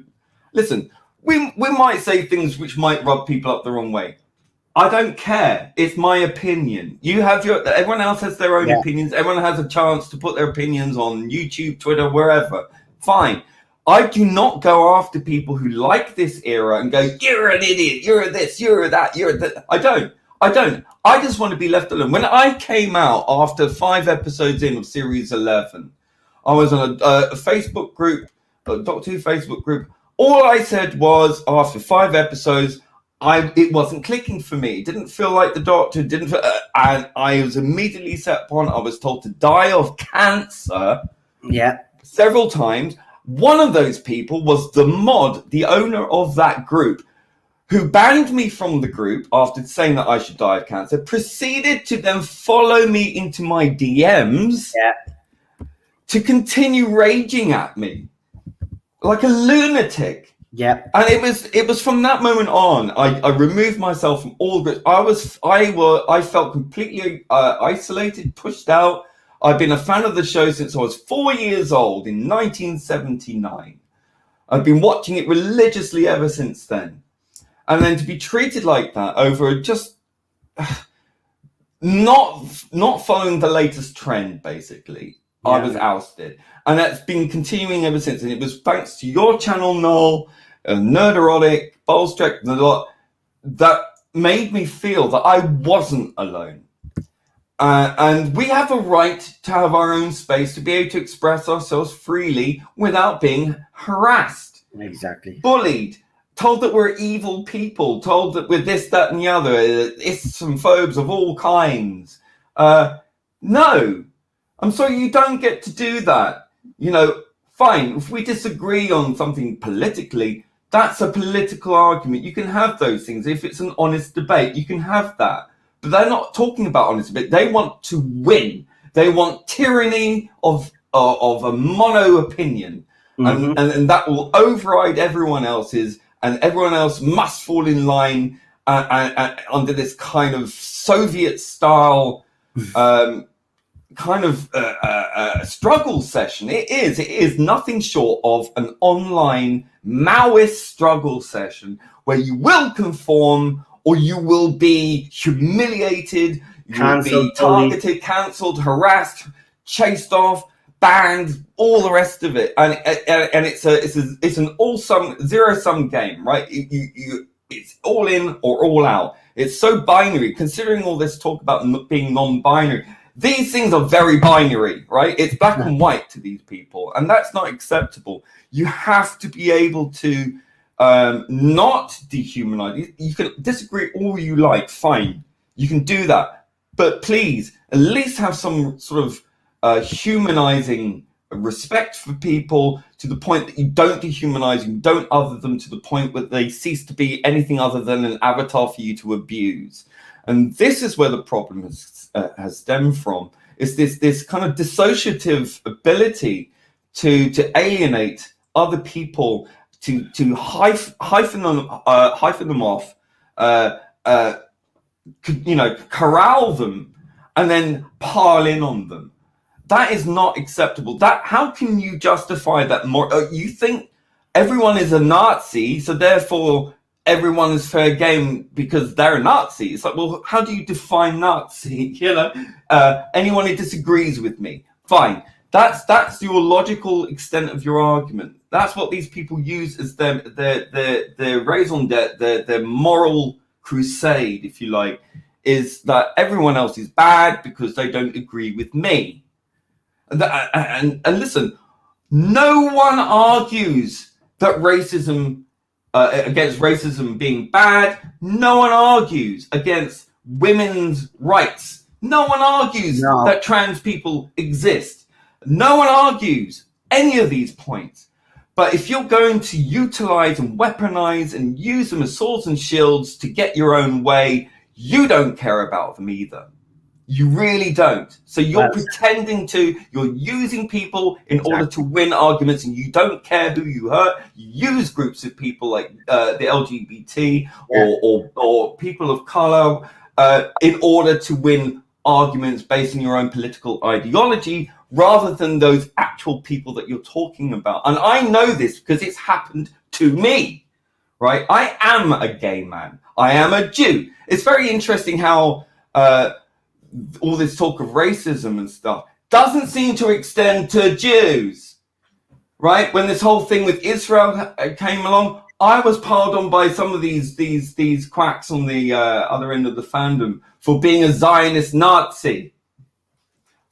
Listen, we might say things which might rub people up the wrong way. I don't care. It's my opinion. You have everyone else has their own opinions. Everyone has a chance to put their opinions on YouTube, Twitter, wherever. Fine. I do not go after people who like this era and go, you're an idiot, you're this, you're that, you're that. I don't. I just want to be left alone. When I came out after 5 episodes in of Series 11, I was on a Facebook group, a Doctor Who Facebook group. All I said was, after 5 episodes, it wasn't clicking for me. It didn't feel like the Doctor, and I was immediately set upon. I was told to die of cancer several times. One of those people was the mod, the owner of that group, who banned me from the group after saying that I should die of cancer, proceeded to then follow me into my DMs to continue raging at me like a lunatic. Yeah. And it was from that moment on, I removed myself from all groups. I felt completely isolated, pushed out. I've been a fan of the show since I was 4 years old in 1979. I've been watching it religiously ever since then. And then to be treated like that over just not following the latest trend, basically, yeah. I was ousted. And that's been continuing ever since. And it was thanks to your channel, Noel, Nerderotic, Bolstrek, and a lot, that made me feel that I wasn't alone. And we have a right to have our own space, to be able to express ourselves freely without being harassed. Exactly. Bullied. Told that we're evil people, told that we're this, that, and the other, Islamophobes of all kinds. No, I'm sorry, you don't get to do that. You know, fine, if we disagree on something politically, that's a political argument. You can have those things. If it's an honest debate, you can have that. But they're not talking about honest debate. They want to win. They want tyranny of a mono opinion. Mm-hmm. And that will override everyone else's. And everyone else must fall in line under this kind of Soviet-style kind of struggle session. It is nothing short of an online Maoist struggle session where you will conform or you will be humiliated, you will be targeted, cancelled, harassed, chased off, banned, all the rest of it, and it's an all-sum, zero-sum game, right? It's all in or all out. It's so binary. Considering all this talk about being non-binary, these things are very binary, right? It's black and white to these people, and that's not acceptable. You have to be able to not dehumanize. You can disagree all you like, fine. You can do that, but please at least have some sort of humanizing respect for people to the point that you don't dehumanize, you don't other them to the point where they cease to be anything other than an avatar for you to abuse. And this is where the problem has stemmed from. Is this kind of dissociative ability to alienate other people, to hyphen them off, corral them, and then pile in on them. That is not acceptable. How can you justify that more? You think everyone is a Nazi, so therefore everyone is fair game because they're a Nazi. It's like, well, how do you define Nazi? Anyone who disagrees with me, fine. That's your logical extent of your argument. That's what these people use as their raison d'etre, their moral crusade, if you like, is that everyone else is bad because they don't agree with me. And listen, no one argues that racism against racism being bad. No one argues against women's rights. No one argues that trans people exist. No one argues any of these points. But if you're going to utilize and weaponize and use them as swords and shields to get your own way, you don't care about them either. You really don't. So you're pretending to, you're using people in order to win arguments, and you don't care who you hurt. You use groups of people like the LGBT or people of color in order to win arguments based on your own political ideology, rather than those actual people that you're talking about. And I know this because it's happened to me, right? I am a gay man. I am a Jew. It's very interesting how all this talk of racism and stuff doesn't seem to extend to Jews, right? When this whole thing with Israel came along, I was piled on by some of these quacks on the other end of the fandom for being a Zionist Nazi,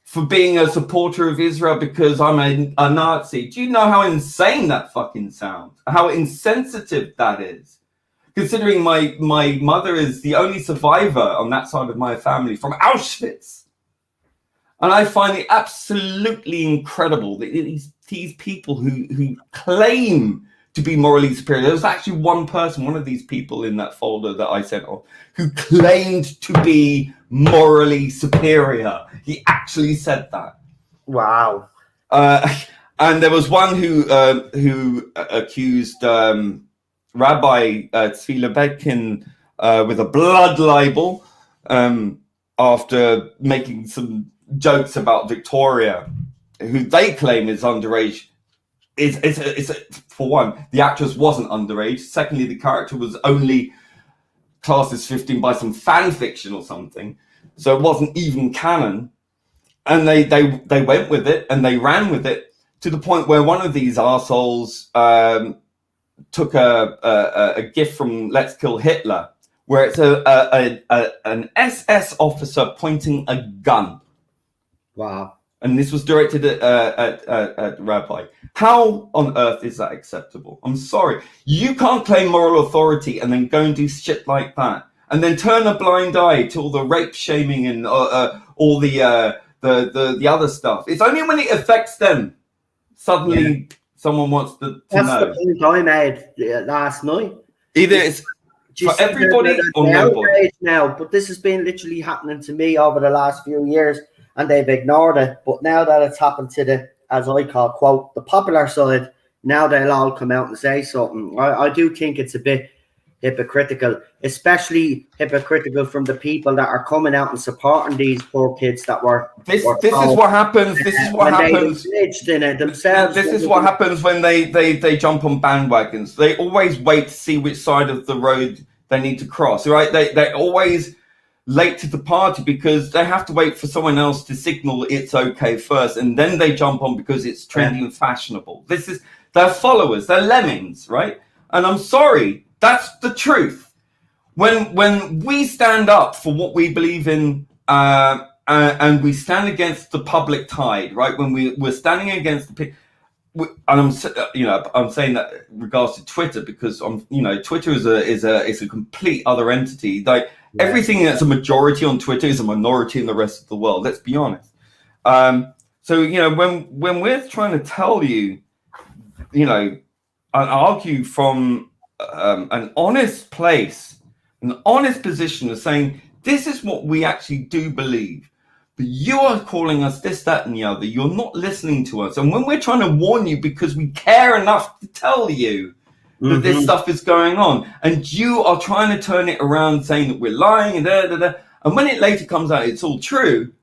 for being a supporter of Israel because I'm a Nazi. Do you know how insane that fucking sounds? How insensitive that is? Considering my mother is the only survivor on that side of my family from Auschwitz. And I find it absolutely incredible that these people who claim to be morally superior. There was actually one person, one of these people in that folder that I sent off, who claimed to be morally superior. He actually said that. Wow. And there was one who accused Rabbi Tzvi Lebekin with a blood libel after making some jokes about Victoria, who they claim is underage. For one, the actress wasn't underage. Secondly, the character was only classed as 15 by some fan fiction or something, so it wasn't even canon. And they went with it and they ran with it to the point where one of these arseholes took a gift from Let's Kill Hitler, where it's an SS officer pointing a gun. Wow. And this was directed at Rabbi. How on earth is that acceptable? I'm sorry. You can't claim moral authority and then go and do shit like that, and then turn a blind eye to all the rape shaming and all the other stuff. It's only when it affects them suddenly someone wants to That's know. the point I made last night. Either it's for everybody or nobody. Now, but this has been literally happening to me over the last few years, and they've ignored it. But now that it's happened to the, as I call, quote, the popular side, now they'll all come out and say something. I do think it's a bit hypocritical, especially hypocritical from the people that are coming out and supporting these poor kids that were. This is what happens. This is what happens. In it themselves. This is what happens when they jump on bandwagons. They always wait to see which side of the road they need to cross. Right? They're always late to the party because they have to wait for someone else to signal it's okay first, and then they jump on because it's trendy and fashionable. They're followers. They're lemmings, right? And I'm sorry. That's the truth. When we stand up for what we believe in, and we stand against the public tide, right? When we're standing against the, and I'm saying that in regards to Twitter because Twitter is a complete other entity. Like everything that's a majority on Twitter is a minority in the rest of the world. Let's be honest. So when we're trying to tell you, and argue from an honest place, an honest position of saying, this is what we actually do believe, but you are calling us this, that, and the other. You're not listening to us. And when we're trying to warn you because we care enough to tell you that this stuff is going on, and you are trying to turn it around saying that we're lying and and when it later comes out, it's all true.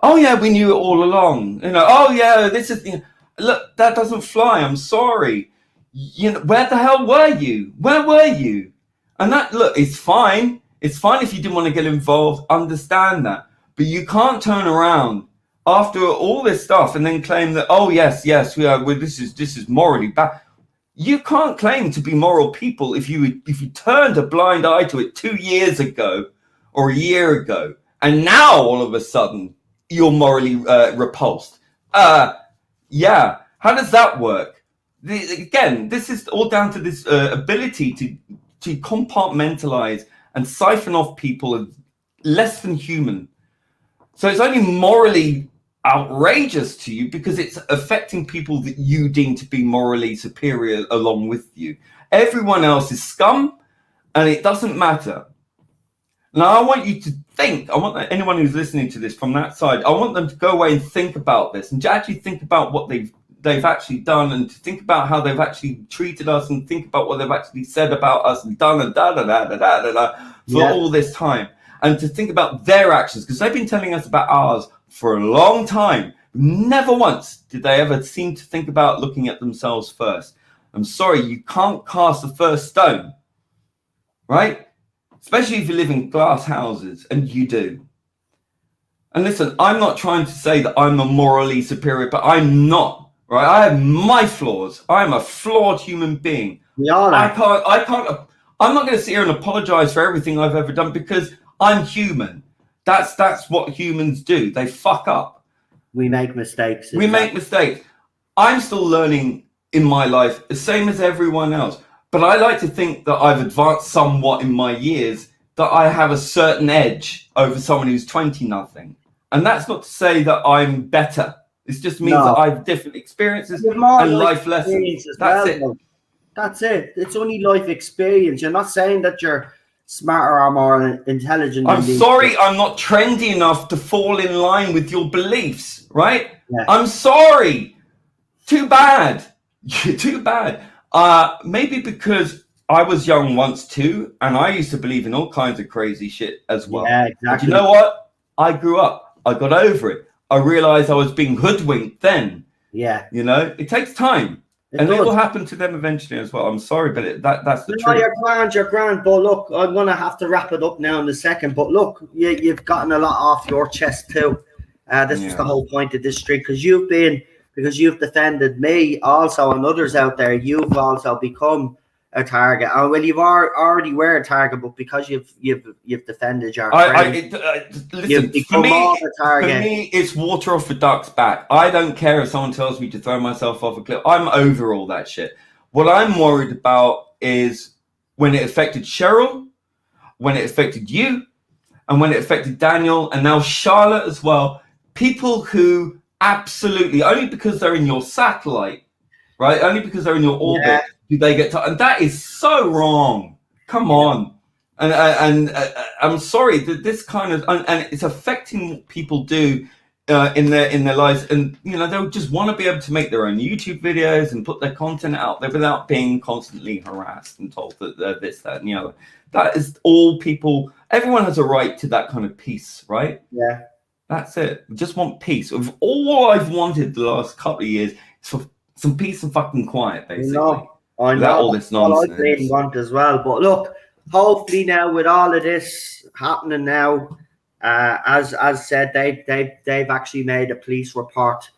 Oh yeah, we knew it all along. Oh yeah, this is, look, that doesn't fly. I'm sorry. Where the hell were you? Where were you? And that, look, it's fine. It's fine if you didn't want to get involved. Understand that. But you can't turn around after all this stuff and then claim that, oh, yes, we are. Well, this is morally bad. You can't claim to be moral people if you turned a blind eye to it 2 years ago or a year ago, and now all of a sudden you're morally repulsed. Yeah. How does that work? Again, this is all down to this ability to compartmentalize and siphon off people as less than human. So it's only morally outrageous to you because it's affecting people that you deem to be morally superior along with you. Everyone else is scum, and it doesn't matter. Now, I want you to think, I want anyone who's listening to this from that side, I want them to go away and think about this and to actually think about what they've actually done, and to think about how they've actually treated us, and think about what they've actually said about us and done and for all this time, and to think about their actions, because they've been telling us about ours for a long time. Never once did they ever seem to think about looking at themselves first. I'm sorry, you can't cast the first stone, right? Especially if you live in glass houses, and you do. And listen, I'm not trying to say that I'm a morally superior, but I'm not. Right, I have my flaws. I'm a flawed human being. We are. I can't. I'm not going to sit here and apologize for everything I've ever done because I'm human. That's what humans do. They fuck up. We make mistakes. We make mistakes. I'm still learning in my life, the same as everyone else. But I like to think that I've advanced somewhat in my years, that I have a certain edge over someone who's 20-nothing. And that's not to say that I'm better. It just means that I have different experiences and life lessons. That's it. That's it. It's only life experience. You're not saying that you're smarter or more intelligent. I'm sorry, I'm not trendy enough to fall in line with your beliefs, right? Yeah. I'm sorry. Too bad. Too bad. Maybe because I was young once too, and I used to believe in all kinds of crazy shit as well. Yeah, But exactly. you know what? I grew up. I got over it. I realized I was being hoodwinked then. Yeah. You know, it takes time. And does. it will happen to them eventually as well. I'm sorry, but that's the No, truth. you're grand. But look, I'm going to have to wrap it up now in a second. But look, you've gotten a lot off your chest too. This was the whole point of this stream, because you've defended me also and others out there. You've also become a target. Oh, well, you've already were a target, but because you've defended your friend, listen, for me, it's water off a duck's back. I don't care if someone tells me to throw myself off a cliff. I'm over all that shit. What I'm worried about is when it affected Cheryl, when it affected you, and when it affected Daniel, and now Charlotte as well. People who absolutely, only because they're in your satellite, right? Only because they're in your orbit, do they get to, and that is so wrong. Come on. And I'm sorry that this kind of, and it's affecting what people do in their lives, and you know, they'll just want to be able to make their own YouTube videos and put their content out there without being constantly harassed and told that this, that, and the other. That is all people. Everyone has a right to that kind of peace, right? Yeah. That's it. We just want peace. Of all I've wanted the last couple of years is for some peace and fucking quiet, basically. I know. Without all this nonsense. All I really want as well. But look, hopefully now with all of this happening now, as said, they've actually made a police report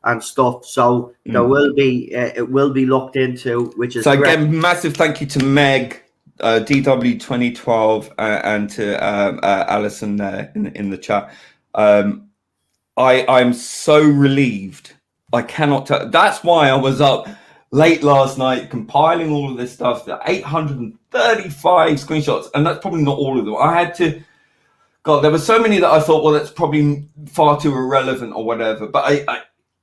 and stuff. So there will be it will be looked into, which is so great. Again, massive thank you to Meg, DW 2012, and to Alison there in the chat. I'm so relieved. I cannot tell. That's why I was up late last night compiling all of this stuff. The 835 screenshots, and that's probably not all of them. I had to. God, there were so many that I thought, well, that's probably far too irrelevant or whatever. But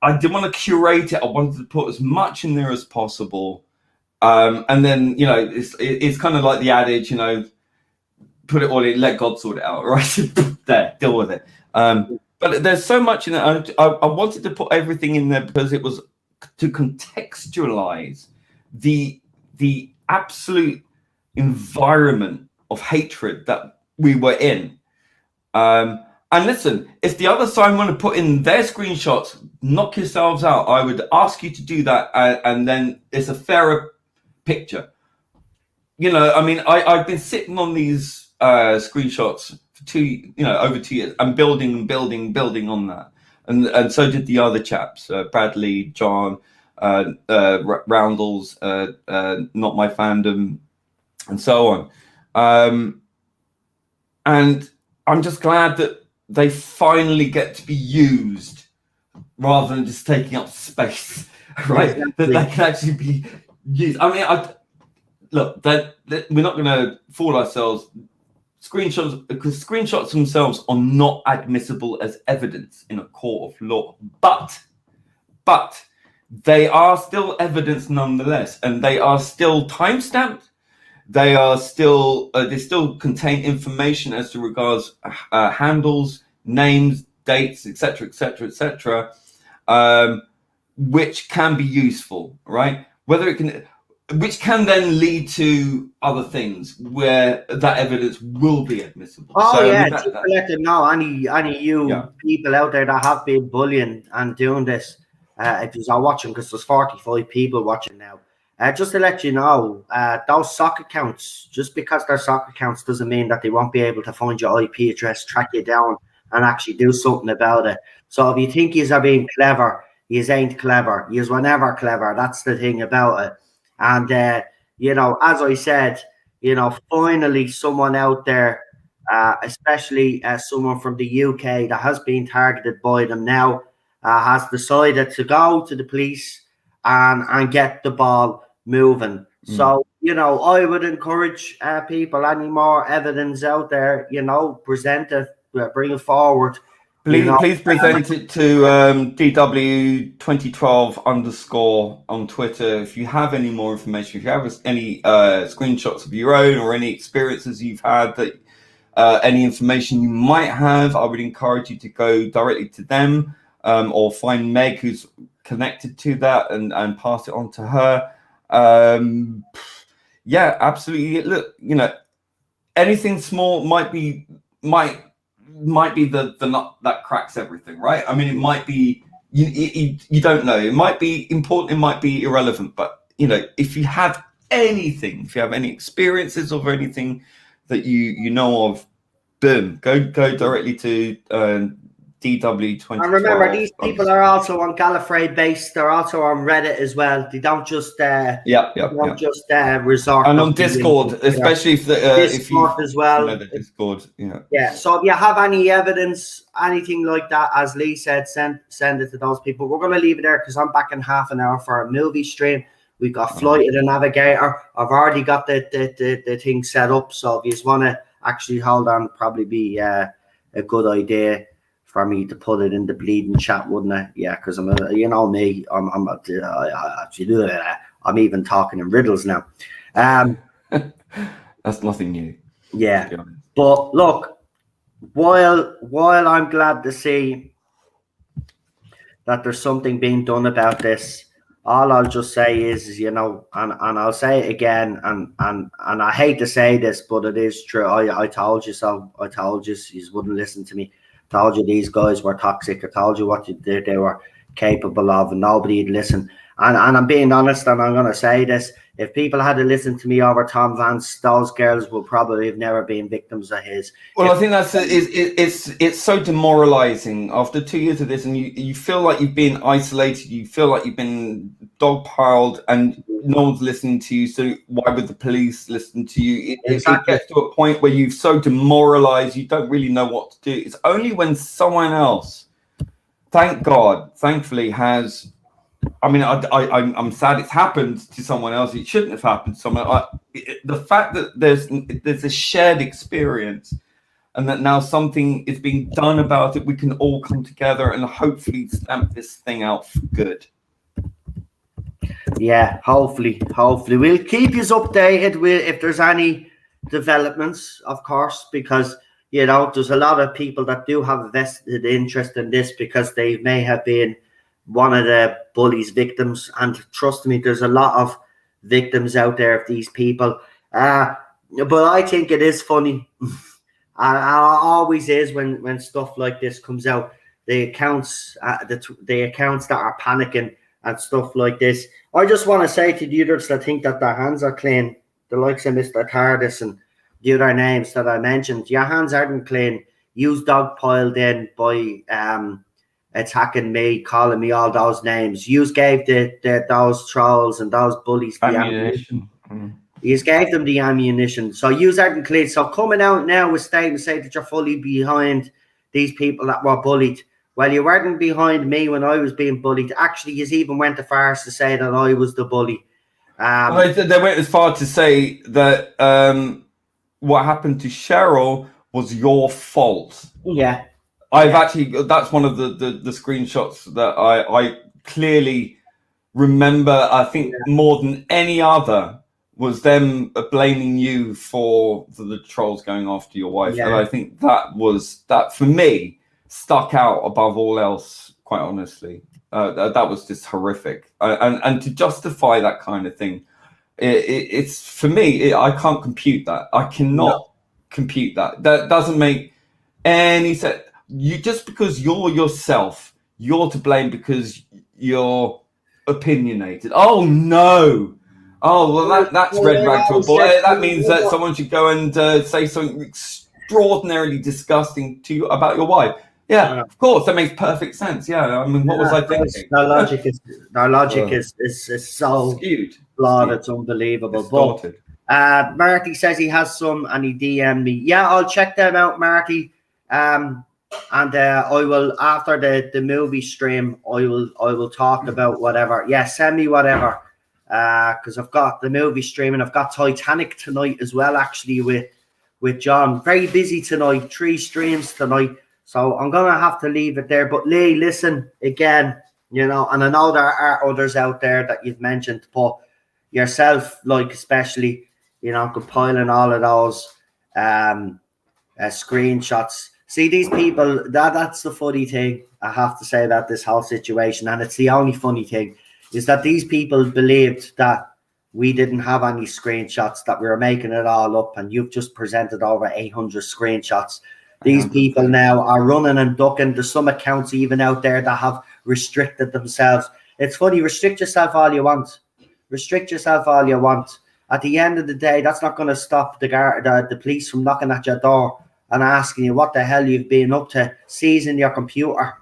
I didn't want to curate it. I wanted to put as much in there as possible. And then, you know, it's kind of like the adage, you know, put it all in, let God sort it out, right? There, deal with it. But there's so much in it. I wanted to put everything in there because it was to contextualize the absolute environment of hatred that we were in. And listen, if the other side want to put in their screenshots, knock yourselves out. I would ask you to do that, and then it's a fairer picture. You know, I mean, I've been sitting on these screenshots for over 2 years, and building on that, and so did the other chaps, Bradley, John, Roundels, Not My Fandom, and so on. And I'm just glad that they finally get to be used rather than just taking up space, right? Exactly. That they can actually be used. I mean, look, that we're not going to fool ourselves. Screenshots, because screenshots themselves are not admissible as evidence in a court of law, but they are still evidence nonetheless, and they are still timestamped. They are still they still contain information as to regards handles, names, dates, etc., which can be useful, right? Which can then lead to other things where that evidence will be admissible. Oh, so, yeah, just to let them know, any people out there that have been bullying and doing this, if you are watching, because there's 45 people watching now, just to let you know, those sock accounts, just because they're sock accounts doesn't mean that they won't be able to find your IP address, track you down, and actually do something about it. So if you think you are being clever, you ain't clever. You were never clever. That's the thing about it. And, you know, as I said, you know, finally someone out there, especially someone from the UK that has been targeted by them now, has decided to go to the police and get the ball moving. So, you know, I would encourage people, any more evidence out there, you know, present it, bring it forward. Please present it to DW 2012 _ on Twitter. If you have any more information, if you have any screenshots of your own or any experiences you've had, that any information you might have, I would encourage you to go directly to them or find Meg, who's connected to that, and pass it on to her. Yeah, absolutely. Look, you know, anything small might be the nut that cracks everything, right? I mean, it might be you don't know. It might be important. It might be irrelevant. But you know, if you have anything, if you have any experiences of anything that you know of, boom, go directly to DW 2012. And remember, these people are also on Gallifrey base. They're also on Reddit as well. They don't just resort. And on Discord, especially if Discord as well. You know, the Discord, yeah. So if you have any evidence, anything like that, as Lee said, send it to those people. We're going to leave it there because I'm back in half an hour for a movie stream. We've got Flight of the Navigator. I've already got the thing set up. So if you just want to actually hold on, probably be a good idea for me to put it in the bleeding chat, wouldn't it? Yeah, because I'm even talking in riddles now. That's nothing new. Yeah, but look, while I'm glad to see that there's something being done about this, all I'll just say is, you know, and I'll say it again, and I hate to say this, but it is true. I told you so. I told you wouldn't listen to me. I told you these guys were toxic. I told you what they were capable of, and nobody'd listen. And I'm being honest, and I'm going to say this. If people had to listen to me over Tom Vance, those girls will probably have never been victims of his. Well, I think it's so demoralizing after 2 years of this, and you feel like you've been isolated, you feel like you've been dogpiled, and no one's listening to you. So why would the police listen to you? It gets to a point where you're so demoralized, you don't really know what to do. It's only when someone else, thankfully, has. I mean, I'm sad it's happened to someone else. It shouldn't have happened to someone. The fact that there's a shared experience, and that now something is being done about it, we can all come together and hopefully stamp this thing out for good. Yeah, hopefully we'll keep you updated with if there's any developments, of course, because you know there's a lot of people that do have a vested interest in this because they may have been one of the bullies' victims, and trust me, there's a lot of victims out there of these people. But I think it is funny. And it always is when stuff like this comes out. The accounts that are panicking and stuff like this. I just want to say to the others that think that their hands are clean, the likes of Mr. TARDIS and the other names that I mentioned, your hands aren't clean. You's dogpiled in by attacking me, calling me all those names. You gave those trolls and those bullies the ammunition. You gave them the ammunition. So you aren't clean. So coming out now with statements saying that you're fully behind these people that were bullied. Well, you weren't behind me when I was being bullied. Actually, you even went as far as to say that I was the bully. They went as far to say that what happened to Cheryl was your fault. Yeah. That's one of the screenshots that I clearly remember. I think more than any other was them blaming you for the trolls going after your wife. And I think that for me stuck out above all else, quite honestly. That was just horrific. And to justify that kind of thing, it's for me, I can't compute that. I cannot compute that. That doesn't make any sense. You just because you're yourself, you're to blame because you're opinionated. Oh no! Oh well, that's red rag to a boy. That means that someone should go and say something extraordinarily disgusting to you about your wife. Yeah, of course, that makes perfect sense. Yeah, I mean, what was I thinking? Our logic is so skewed, flawed. It's unbelievable. Distorted. But Marty says he has some, and he DM'd me. Yeah, I'll check them out, Marty. And I will after the movie stream. I will talk about whatever. Yeah, send me whatever. Because I've got the movie stream and I've got Titanic tonight as well. Actually, with John, very busy tonight. 3 streams tonight. So I'm gonna have to leave it there. But Lee, listen again. You know, and I know there are others out there that you've mentioned, but yourself, like especially, you know, compiling all of those screenshots. See, these people, that's the funny thing I have to say about this whole situation, and it's the only funny thing, is that these people believed that we didn't have any screenshots, that we were making it all up, and you've just presented over 800 screenshots. These people now are running and ducking. There's some accounts even out there that have restricted themselves. It's funny, restrict yourself all you want. Restrict yourself all you want. At the end of the day, that's not going to stop the police from knocking at your door and asking you what the hell you've been up to, seizing your computer,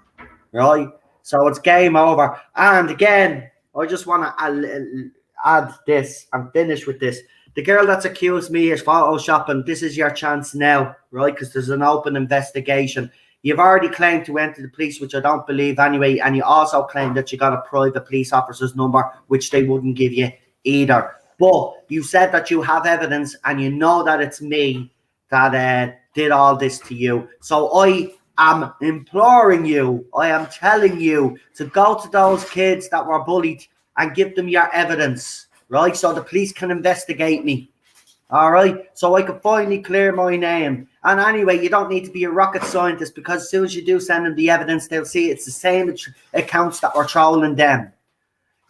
right? So it's game over. And again, I just want to add this and finish with this. The girl that's accused me is photoshopping. This is your chance now, right? Because there's an open investigation. You've already claimed to enter the police, which I don't believe anyway, and you also claimed that you got a private police officer's number, which they wouldn't give you either. But you said that you have evidence, and you know that it's me that did all this to you. So I am imploring you, I am telling you to go to those kids that were bullied and give them your evidence, right? So the police can investigate me. All right, so I can finally clear my name. And anyway, you don't need to be a rocket scientist, because as soon as you do send them the evidence, they'll see it's the same accounts that were trolling them.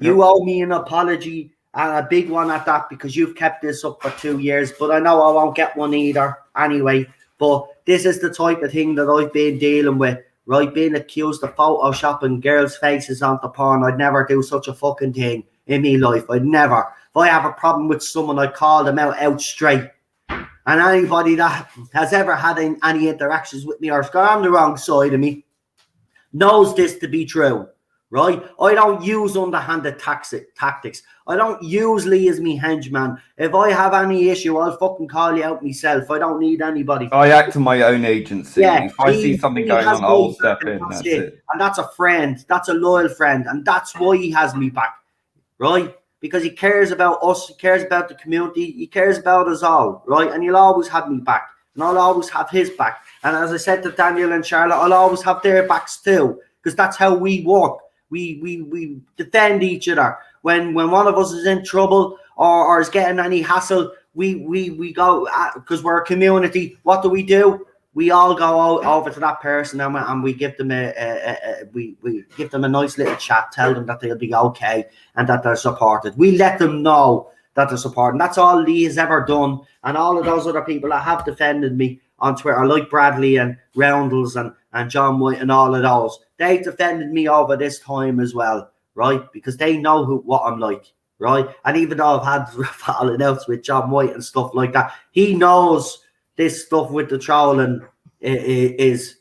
You owe me an apology, and a big one at that, because you've kept this up for 2 years. But I know I won't get one either anyway. But this is the type of thing that I've been dealing with, right? Being accused of photoshopping girls' faces onto porn. I'd never do such a fucking thing in my life. I'd never. If I have a problem with someone, I call them out straight. And anybody that has ever had any interactions with me or has gone on the wrong side of me knows this to be true, right? I don't use underhanded tactics. I don't use Lee as me henchman. If I have any issue, I'll fucking call you out myself. I don't need anybody. I act in my own agency. Yeah, if I see something going on, I'll step in. That's it. And that's a friend. That's a loyal friend. And that's why he has me back, right? Because he cares about us, he cares about the community, he cares about us all, right? And he'll always have me back, and I'll always have his back. And as I said to Daniel and Charlotte, I'll always have their backs too, because that's how we work. We defend each other. When one of us is in trouble or is getting any hassle, we go, because we're a community. What do? We all go over to that person and we give them we give them a nice little chat, tell them that they'll be okay and that they're supported. We let them know that they're supported. And that's all Lee has ever done. And all of those other people that have defended me on Twitter, like Bradley and Roundels and John White and all of those, they defended me over this time as well, right? Because they know what I'm like, right? And even though I've had falling outs with John White and stuff like that, he knows this stuff with the trolling is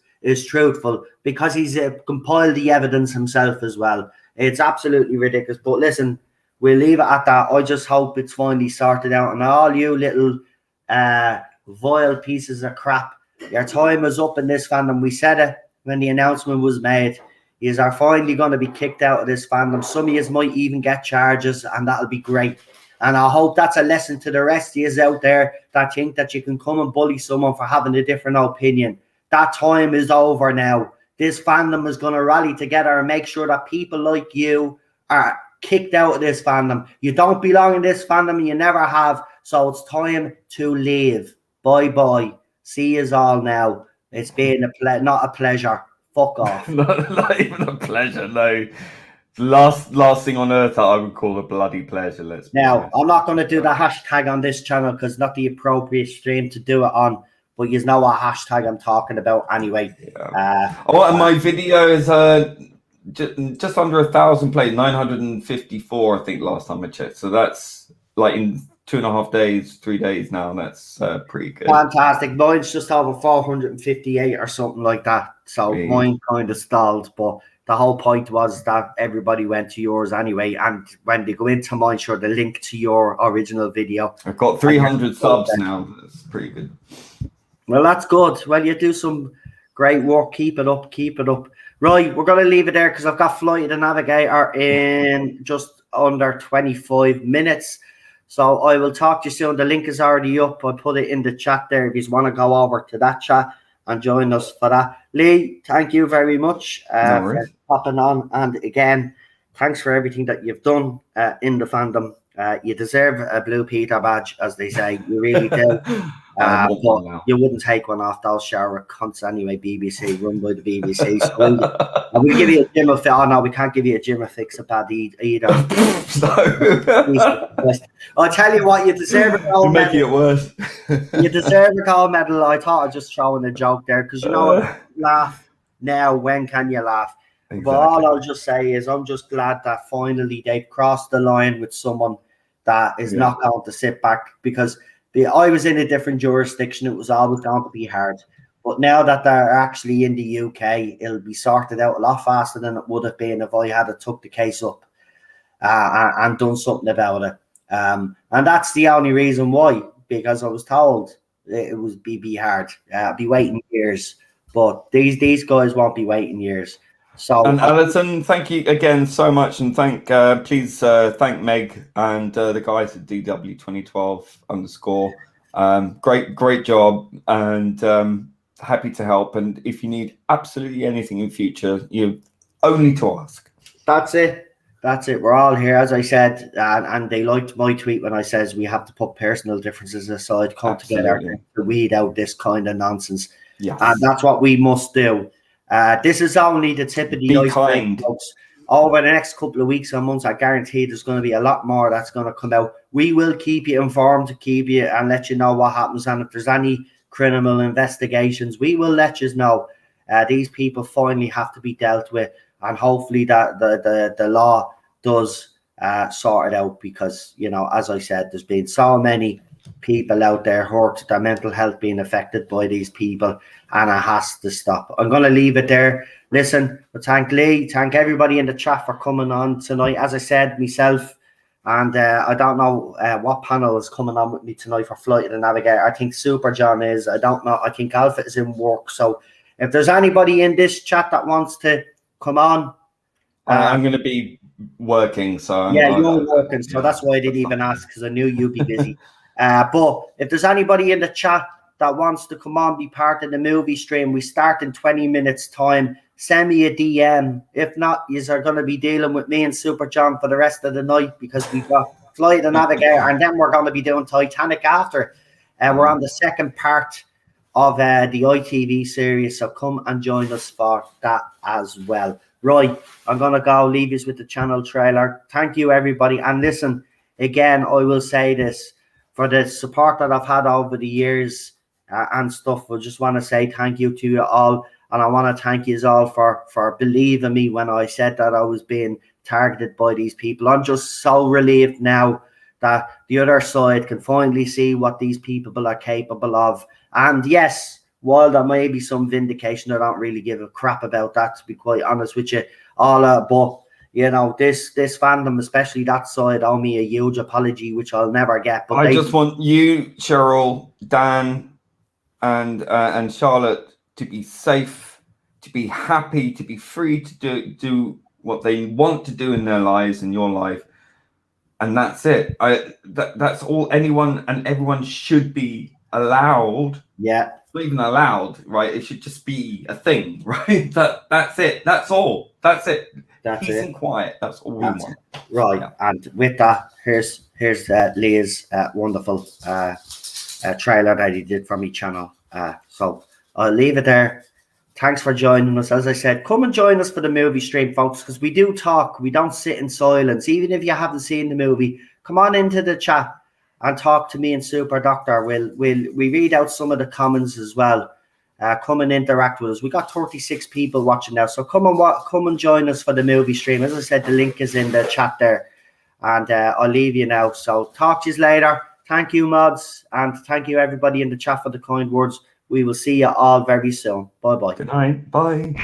truthful, because he's compiled the evidence himself as well. It's absolutely ridiculous. But listen, we'll leave it at that. I just hope it's finally sorted out. And all you little vile pieces of crap, your time is up in this fandom. We said it when the announcement was made. You are finally going to be kicked out of this fandom. Some of you might even get charges, and that'll be great. And I hope that's a lesson to the rest of you out there that think that you can come and bully someone for having a different opinion. That time is over now. This fandom is going to rally together and make sure that people like you are kicked out of this fandom. You don't belong in this fandom, and you never have. So it's time to leave. Bye-bye. See yous all now. It's been not a pleasure. Fuck off. not even a pleasure, no. Last thing on earth that I would call a bloody pleasure. I'm not going to do the hashtag on this channel because not the appropriate stream to do it on. But you know what hashtag I'm talking about anyway. Yeah. And my video is just under 1,000 plays, 954, I think, last time I checked. So that's like in 2.5 days, 3 days now. That's pretty good. Fantastic. Mine's just over 458 or something like that. So mine kind of stalled, but the whole point was that everybody went to yours anyway. And when they go into mine, sure, the link to your original video. I've got 300 subs now. That's pretty good. Well, that's good. Well, you do some great work. Keep it up. Keep it up. Right, we're going to leave it there because I've got Flight of the Navigator in just under 25 minutes. So I will talk to you soon. The link is already up. I put it in the chat there if you want to go over to that chat and join us for that. Lee, thank you very much for popping on. And again, thanks for everything that you've done in the fandom. You deserve a Blue Peter badge, as they say. You really do. I want one But now. you wouldn't take one off those shower cunts anyway, BBC, run by the BBC. So we'll give you a Jim fix. Oh, no, we can't give you a Jim fix a bad either. I'll tell you what, you deserve a gold You're making medal. it worse. You deserve a gold medal. I thought I'd just throw in a joke there because, you know, laugh now. When can you laugh? Exactly. But all I'll just say is I'm just glad that finally they've crossed the line with someone that is not going to sit back, because I was in a different jurisdiction. It was always going to be hard. But now that they're actually in the UK, it'll be sorted out a lot faster than it would have been if I had took the case up and done something about it. And that's the only reason why, because I was told it would be hard. Be waiting years. But these guys won't be waiting years. So, and Alison, thank you again so much, and please thank Meg and the guys at DW2012 _. Great job, and happy to help. And if you need absolutely anything in future, you only to ask. That's it. We're all here, as I said, and they liked my tweet when I says we have to put personal differences aside, come together to weed out this kind of nonsense. Yes. And that's what we must do. This is only the tip of the iceberg, folks. Over the next couple of weeks and months, I guarantee there's going to be a lot more that's going to come out. We will keep you informed, to keep you and let you know what happens. And if there's any criminal investigations, we will let you know. These people finally have to be dealt with, and hopefully that the law does sort it out, because, you know, as I said, there's been so many people out there hurt, their mental health being affected by these people, and it has to stop. I'm going to leave it there. Listen, thank Lee, thank everybody in the chat for coming on tonight. As I said, myself, and I don't know what panel is coming on with me tonight for Flight of the Navigator. I think Super John is. I don't know. I think Alpha is in work. So if there's anybody in this chat that wants to come on, I'm going to be working. So you're working. So that's why I didn't even ask, because I knew you'd be busy. But if there's anybody in the chat that wants to come on, be part of the movie stream, we start in 20 minutes time. Send me a DM. If not, you are going to be dealing with me and Super John for the rest of the night, because we've got Flight of the Navigator, and then we're going to be doing Titanic after. We're on the second part of the ITV series, so come and join us for that as well. Right, I'm going to go leave you with the channel trailer. Thank you, everybody. And listen, again, I will say this, for the support that I've had over the years and stuff, I just want to say thank you to you all. And I want to thank you all for believing me when I said that I was being targeted by these people. I'm just so relieved now that the other side can finally see what these people are capable of. And yes, while there may be some vindication, I don't really give a crap about that, to be quite honest with you. But you know, this fandom, especially that side, owe me a huge apology, which I'll never get. But I just want you, Cheryl, Dan, and Charlotte to be safe, to be happy, to be free to do what they want to do in their lives, in your life, and that's it. That's all anyone and everyone should be allowed. Yeah. Not even allowed, right? It should just be a thing, right? That's it. That's all. That's it. That's Peace it. And quiet. That's all we want. Right. Yeah. And with that, here's Leah's wonderful trailer that he did for me channel. So I'll leave it there. Thanks for joining us. As I said, come and join us for the movie stream, folks, because we do talk. We don't sit in silence. Even if you haven't seen the movie, come on into the chat and talk to me and Super Doctor. We read out some of the comments as well. Come and interact with us. We got 36 people watching now, so come and join us for the movie stream. As I said, the link is in the chat there, and I'll leave you now. So talk to you later. Thank you, mods, and thank you everybody in the chat for the kind words. We will see you all very soon. Bye bye. Good night. Bye.